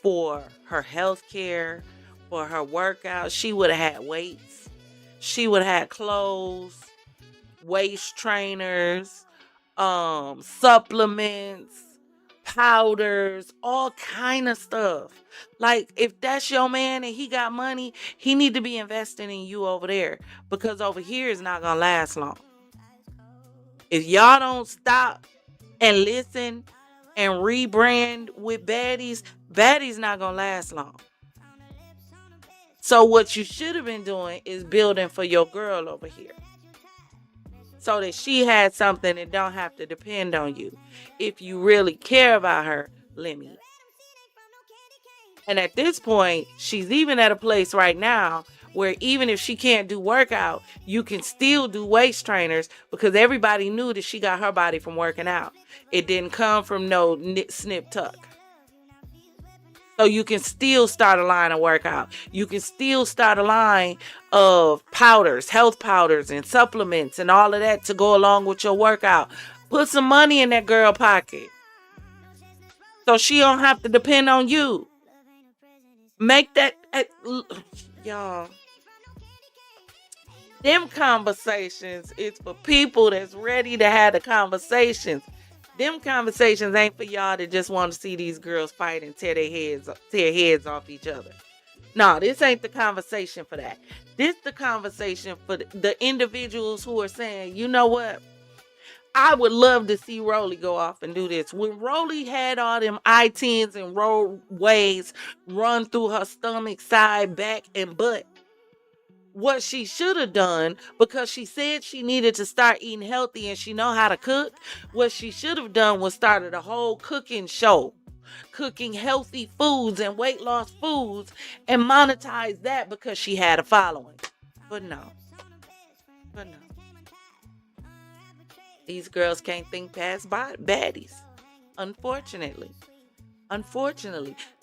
for her health care, for her workout. She would have had weights. She would have had clothes, waist trainers, supplements, powders, all kind of stuff. Like, if that's your man and he got money, he need to be investing in you over there, because over here is not gonna last long. If y'all don't stop and listen and rebrand with baddies not gonna last long. So what you should have been doing is building for your girl over here, so that she had something and don't have to depend on you. If you really care about her, let me. And at this point, she's even at a place right now where even if she can't do workout, you can still do waist trainers, because everybody knew that she got her body from working out. It didn't come from no snip tuck. So you can still start a line of workout. You can still start a line of powders, health powders and supplements and all of that to go along with your workout. Put some money in that girl pocket, so she don't have to depend on you. Make that, y'all. Them conversations is for people that's ready to have the conversations. Them conversations ain't for y'all that just want to see these girls fight and tear heads off each other. No, this ain't the conversation for that. This the conversation for the individuals who are saying, you know what? I would love to see Rolly go off and do this. When Rolly had all them I-10s and roadways run through her stomach, side, back, and butt, what she should have done, because she said she needed to start eating healthy and she know how to cook, what she should have done was started a whole cooking show, cooking healthy foods and weight loss foods, and monetize that, because she had a following. But no. These girls can't think past baddies, unfortunately.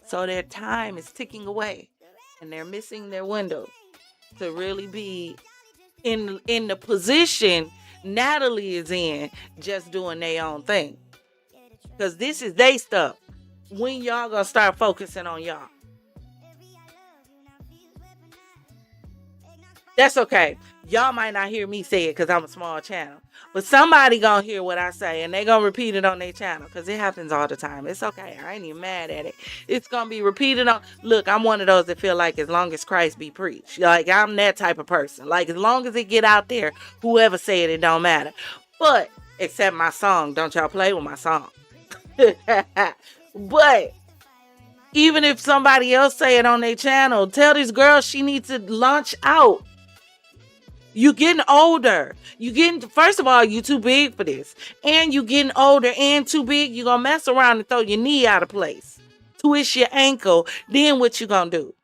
So their time is ticking away, and they're missing their window to really be in the position Natalie is in, just doing their own thing. Because this is they stuff. When y'all gonna start focusing on y'all? That's okay. Y'all might not hear me say it because I'm a small channel. But somebody gonna hear what I say, and they gonna repeat it on their channel, because it happens all the time. It's okay. I ain't even mad at it. It's gonna be repeated on. Look, I'm one of those that feel like as long as Christ be preached. Like, I'm that type of person. Like, as long as it get out there, whoever say it, it don't matter. But, except my song, don't y'all play with my song. But, even if somebody else say it on their channel, tell this girl she needs to launch out. You getting older. First of all, you too big for this. And you getting older and too big, you gonna mess around and throw your knee out of place. Twist your ankle. Then what you gonna do?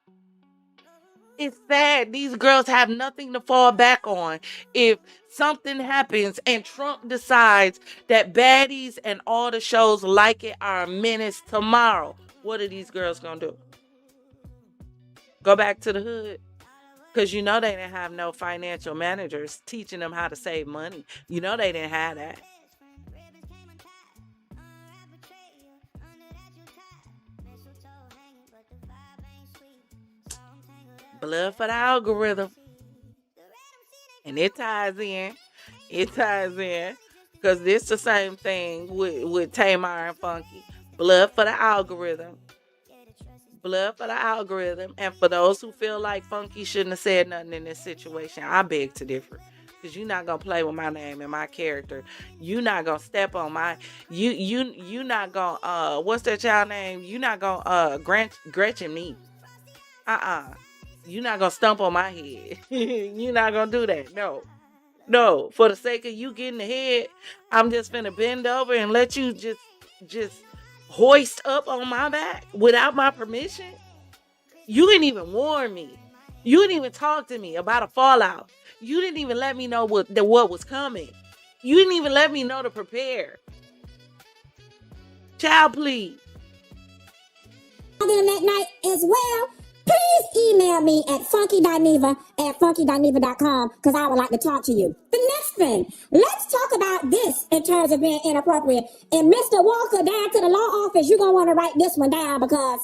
It's sad. These girls have nothing to fall back on if something happens and Trump decides that Baddies and all the shows like it are a menace tomorrow. What are these girls gonna do? Go back to the hood? Because you know they didn't have no financial managers teaching them how to save money. You know they didn't have that. Blood for the algorithm. And it ties in. Because it's the same thing with Tamar and Funky. Blood for the algorithm. And for those who feel like Funky shouldn't have said nothing in this situation, I beg to differ. Because you're not going to play with my name and my character. You're not going to step on my... You not going to... what's that child name? You're not going to Gretchen me. You're not going to stump on my head. You're not going to do that. No. For the sake of you getting ahead, I'm just finna bend over and let you just hoist up on my back without my permission. You didn't even warn me. You didn't even talk to me about a fallout. You didn't even let me know what was coming. You didn't even let me know to prepare. Child, please. That night as well, please email me at funkydineva@funkydineva.com because I would like to talk to you. The next thing, let's talk about this in terms of being inappropriate. And Mr. Walker, down to the law office, you're going to want to write this one down because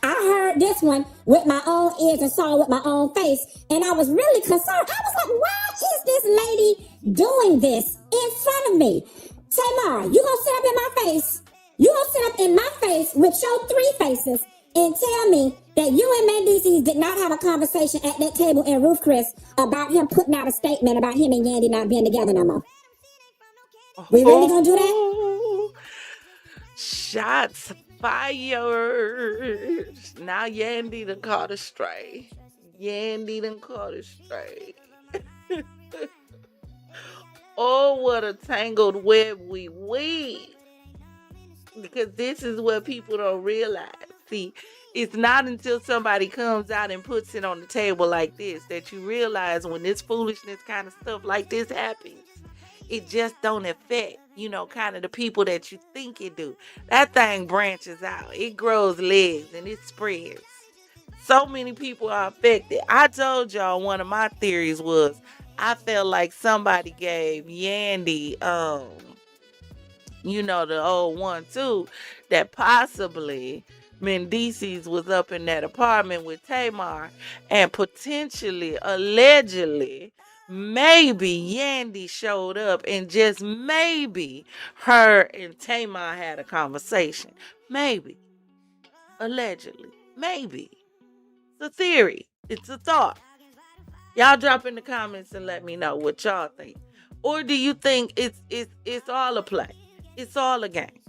I heard this one with my own ears and saw it with my own face. And I was really concerned. I was like, why is this lady doing this in front of me? Tamar, you going to sit up in my face? You going to sit up in my face with your three faces and tell me that you and Mendices did not have a conversation at that table in Roof Chris about him putting out a statement about him and Yandy not being together no more? We really gonna do that? Shots fired. Now Yandy done caught a stray. Oh, what a tangled web we weave. Because this is what people don't realize. See, it's not until somebody comes out and puts it on the table like this that you realize when this foolishness kind of stuff like this happens, it just don't affect, kind of the people that you think it do. That thing branches out. It grows legs and it spreads. So many people are affected. I told y'all one of my theories was I felt like somebody gave Yandy, the old one too, that possibly Mendices was up in that apartment with Tamar and potentially, allegedly, maybe Yandy showed up and just maybe her and Tamar had a conversation. Maybe. Allegedly. Maybe. It's a theory. It's a thought. Y'all drop in the comments and let me know what y'all think. Or do you think it's all a play? It's all a game?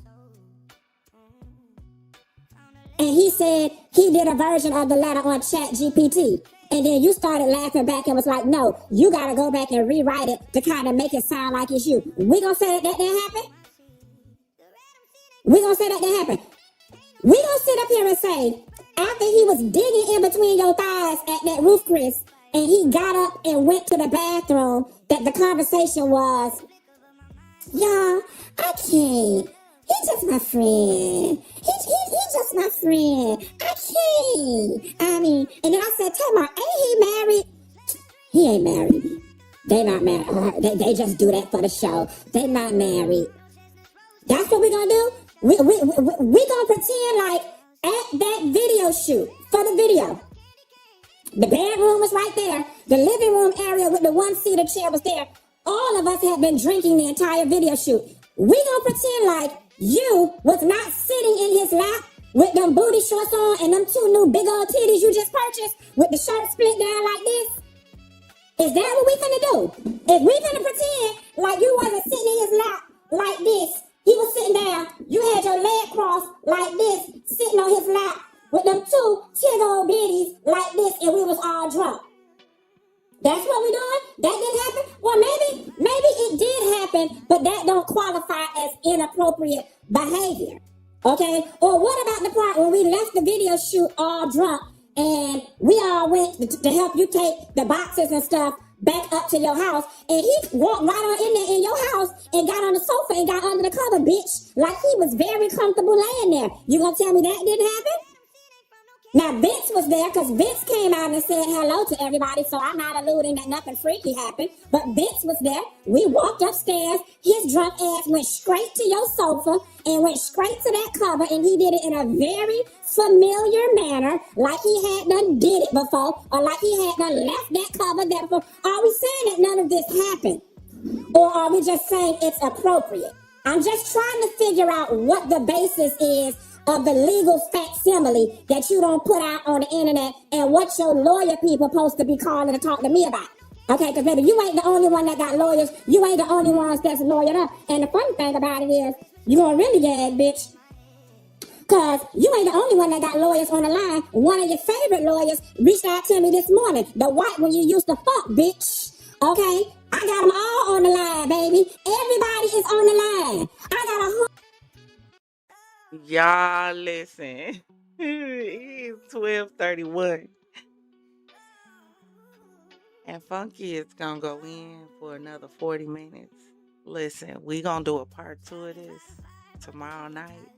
And he said he did a version of the letter on ChatGPT. And then you started laughing back and was like, no, you got to go back and rewrite it to kind of make it sound like it's you. We going to say that didn't happen? We going to say that didn't happen? We going to sit up here and say, after he was digging in between your thighs at that Roof Chris, and he got up and went to the bathroom, that the conversation was, y'all, I can't. He's just my friend. He's just my friend. I can't. I mean, and then I said, Tamar, ain't he married? He ain't married. They not married. They just do that for the show. They not married. That's what we gonna do? We gonna pretend like at that video shoot, for the video, the bedroom was right there. The living room area with the one-seater chair was there. All of us had been drinking the entire video shoot. We gonna pretend like you was not sitting in his lap with them booty shorts on and them two new big old titties you just purchased with the shirt split down like this. Is that what we finna do? If we finna pretend like you wasn't sitting in his lap like this, he was sitting down, you had your leg crossed like this, sitting on his lap with them two old biddies like this, and we was all drunk. That's what we doing? That didn't happen? Well, maybe it did happen, but that don't qualify as inappropriate behavior. Okay? Or what about the part when we left the video shoot all drunk and we all went to help you take the boxes and stuff back up to your house, and he walked right on in there in your house and got on the sofa and got under the cover, bitch, like he was very comfortable laying there. You gonna tell me that didn't happen? Now, Vince was there because Vince came out and said hello to everybody, so I'm not alluding that nothing freaky happened. But Vince was there. We walked upstairs. His drunk ass went straight to your sofa and went straight to that cover, and he did it in a very familiar manner, like he had done did it before, or like he had done left that cover there before. Are we saying that none of this happened? Or are we just saying it's appropriate? I'm just trying to figure out what the basis is of the legal facsimile that you don't put out on the internet and what your lawyer people supposed to be calling to talk to me about. Okay, because baby, you ain't the only one that got lawyers. You ain't the only ones that's lawyered up. And the funny thing about it is, you gonna really get that bitch. Because you ain't the only one that got lawyers on the line. One of your favorite lawyers reached out to me this morning. The white one you used to fuck, bitch. Okay? I got them all on the line, baby. Everybody is on the line. I got a whole... Y'all listen. It's 12:31. And Funky is gonna go in for another 40 minutes. Listen, we gonna do a part 2 of this tomorrow night.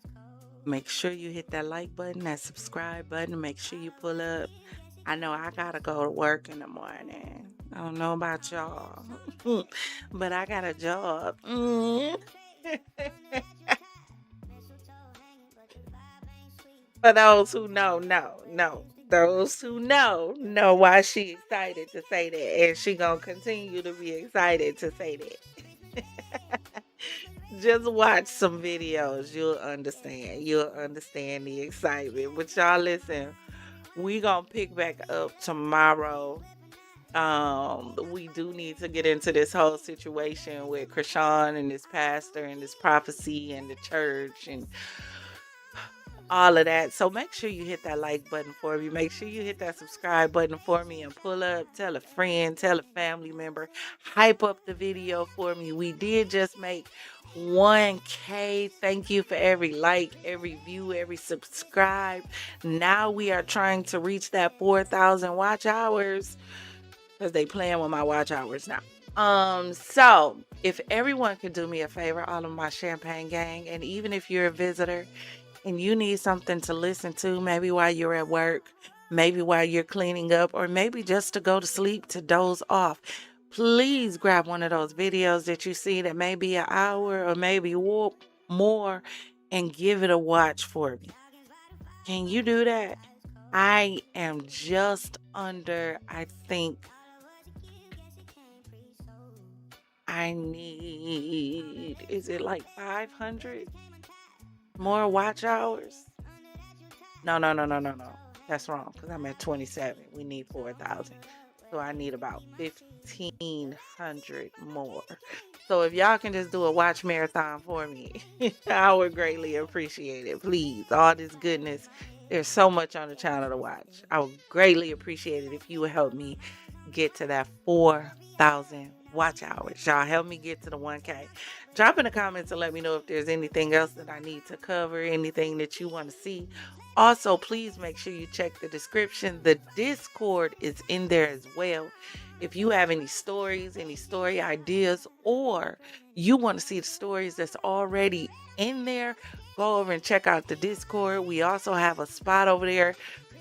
Make sure you hit that like button, that subscribe button. Make sure you pull up. I know I gotta go to work in the morning. I don't know about y'all, but I got a job. For those who know. Those who know why she excited to say that, and she gonna continue to be excited to say that. Just watch some videos, you'll understand the excitement. But y'all listen, we gonna pick back up tomorrow. We do need to get into this whole situation with Krishan and this pastor and this prophecy and the church and all of that. So make sure you hit that like button for me. Make sure you hit that subscribe button for me and pull up. Tell a friend, tell a family member. Hype up the video for me. We did just make 1K. Thank you for every like, every view, every subscribe. Now we are trying to reach that 4,000 watch hours because they playing with my watch hours now. So if everyone could do me a favor, all of my Champagne gang, and even if you're a visitor and you need something to listen to, maybe while you're at work, maybe while you're cleaning up, or maybe just to go to sleep, to doze off, please grab one of those videos that you see that may be an hour or maybe more and give it a watch for me. Can you do that? I am just under, I think, I need, is it like 500 more watch hours? No. That's wrong because I'm at 27. We need 4,000. So I need about 1,500 more. So if y'all can just do a watch marathon for me, I would greatly appreciate it. Please, all this goodness. There's so much on the channel to watch. I would greatly appreciate it if you would help me get to that 4,000 watch hours. Y'all help me get to the 1K. Drop in the comments and let me know if there's anything else that I need to cover, anything that you want to see. Also, please make sure you check the description. The Discord is in there as well. If you have any stories, any story ideas, or you want to see the stories that's already in there, go over and check out the Discord. We also have a spot over there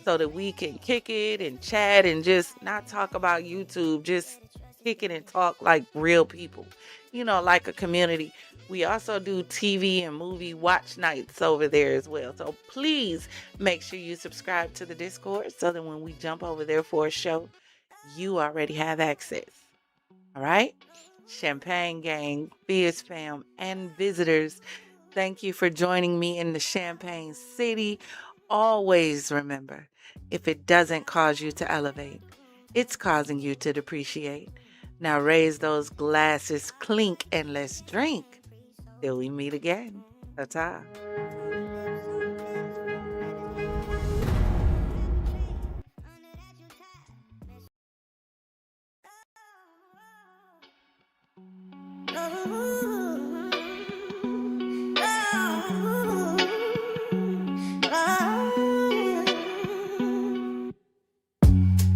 so that we can kick it and chat and just not talk about YouTube, just kick it and talk like real people, you know, like a community. We also do TV and movie watch nights over there as well. So please make sure you subscribe to the Discord so that when we jump over there for a show, you already have access. All right? Champagne gang, FizzFam, and visitors, thank you for joining me in the Champagne City. Always remember, if it doesn't cause you to elevate, It's causing you to depreciate. Now raise those glasses, clink, and let's drink till we meet again. Ta-ta.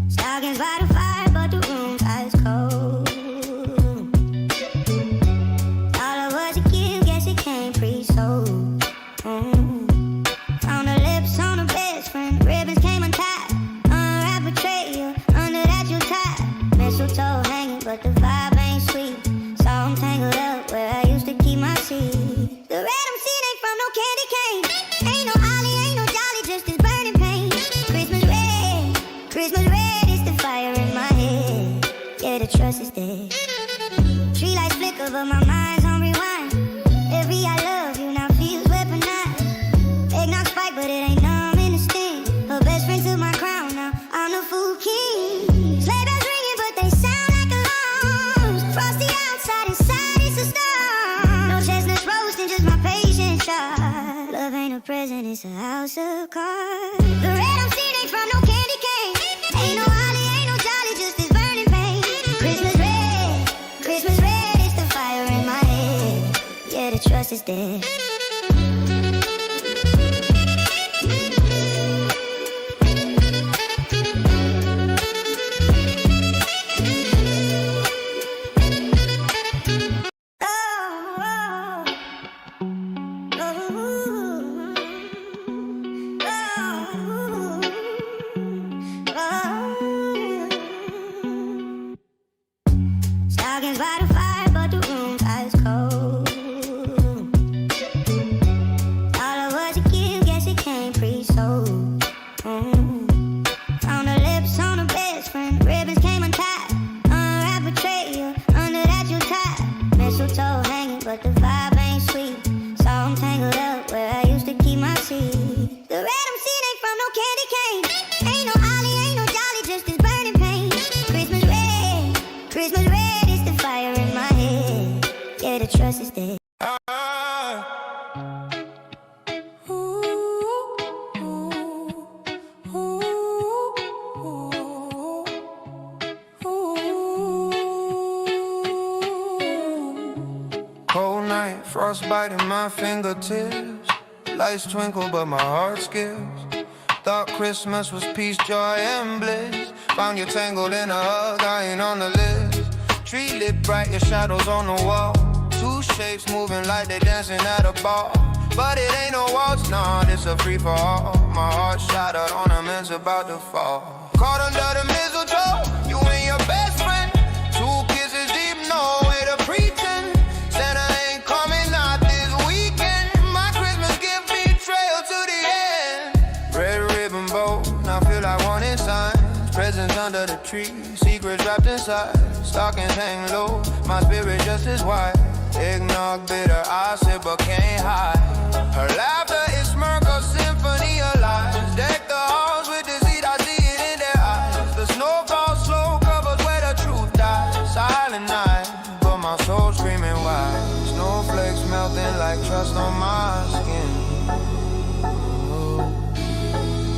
Stockings by the fire, but the room's ice cold. All of what you give, guess it came pre-sold. Found her lips on her best friend, ribbons came untied. Unwrap betrayal, under that you tied. Mistletoe hanging, but the vibe ain't sweet. So I'm tangled up where I used to keep my seat. The red I'm seeing ain't from no candy cane. Ain't no ollie, ain't no jolly, just this burning pain. Christmas red is the fire in my head. Yeah, the trust is dead. Tree lights flicker, but my mind's on rewind. Every I love you now feels weaponized. Eggnog spike, but it ain't numb in the sting. Her best friend took my crown, now I'm the fool king. Sleigh bells ringing, but they sound like alarms. Frosty outside, inside it's a storm. No chestnuts roasting, just my patience shot. Love ain't a present, it's a house of cards. The red I'm seeing ain't from no candy cane. Ain't no holly, ain't no jolly, just this burning pain. Christmas red is the fire in my head. Yeah, the trust is dead. Stockings by the fire, but the room's ice cold. All of what you give, guess it came pre-sold. Found her lips on her best friend, ribbons came untied. Unwrap betrayal, under that you tied. Mistletoe hanging, but the vibe ain't sweet. So I'm tangled up where I used to keep my seat. The red I'm seeing ain't from no candy cane. Ain't no ollie, ain't no jolly, just this burning pain. Christmas red is the fire in my head. Yeah, the trust is dead. Cold night, frostbite in my fingertips. Lights twinkle, but my heart skips. Thought Christmas was peace, joy, and bliss. Found you tangled in a hug, I ain't on the list. Tree lit bright, your shadows on the wall. Two shapes moving like they dancing at a ball. But it ain't no waltz, nah, this a free-for-all. My heart shattered, ornaments about to fall. Caught under the mistletoe, you and your best friend. Two kisses deep, no way to pretend. Santa ain't coming, not this weekend. My Christmas gift betrayal to the end. Red ribbon bow, now feel like wanting signs. Presents under the tree, secrets wrapped inside. Stockings hang low, my spirit just as white. Eggnog bitter, I sip but can't hide. Her laughter is smirk, a symphony of lies. Deck the halls with deceit, I see it in their eyes. The snow falls slow, covers where the truth dies. Silent night, but my soul screaming wide. Snowflakes melting like trust on my skin. Ooh.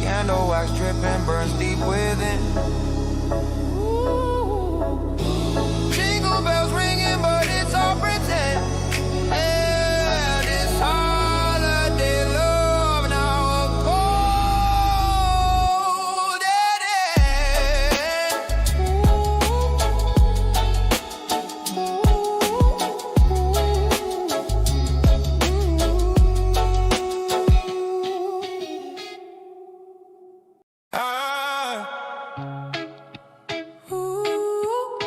Candle wax dripping, burns deep within.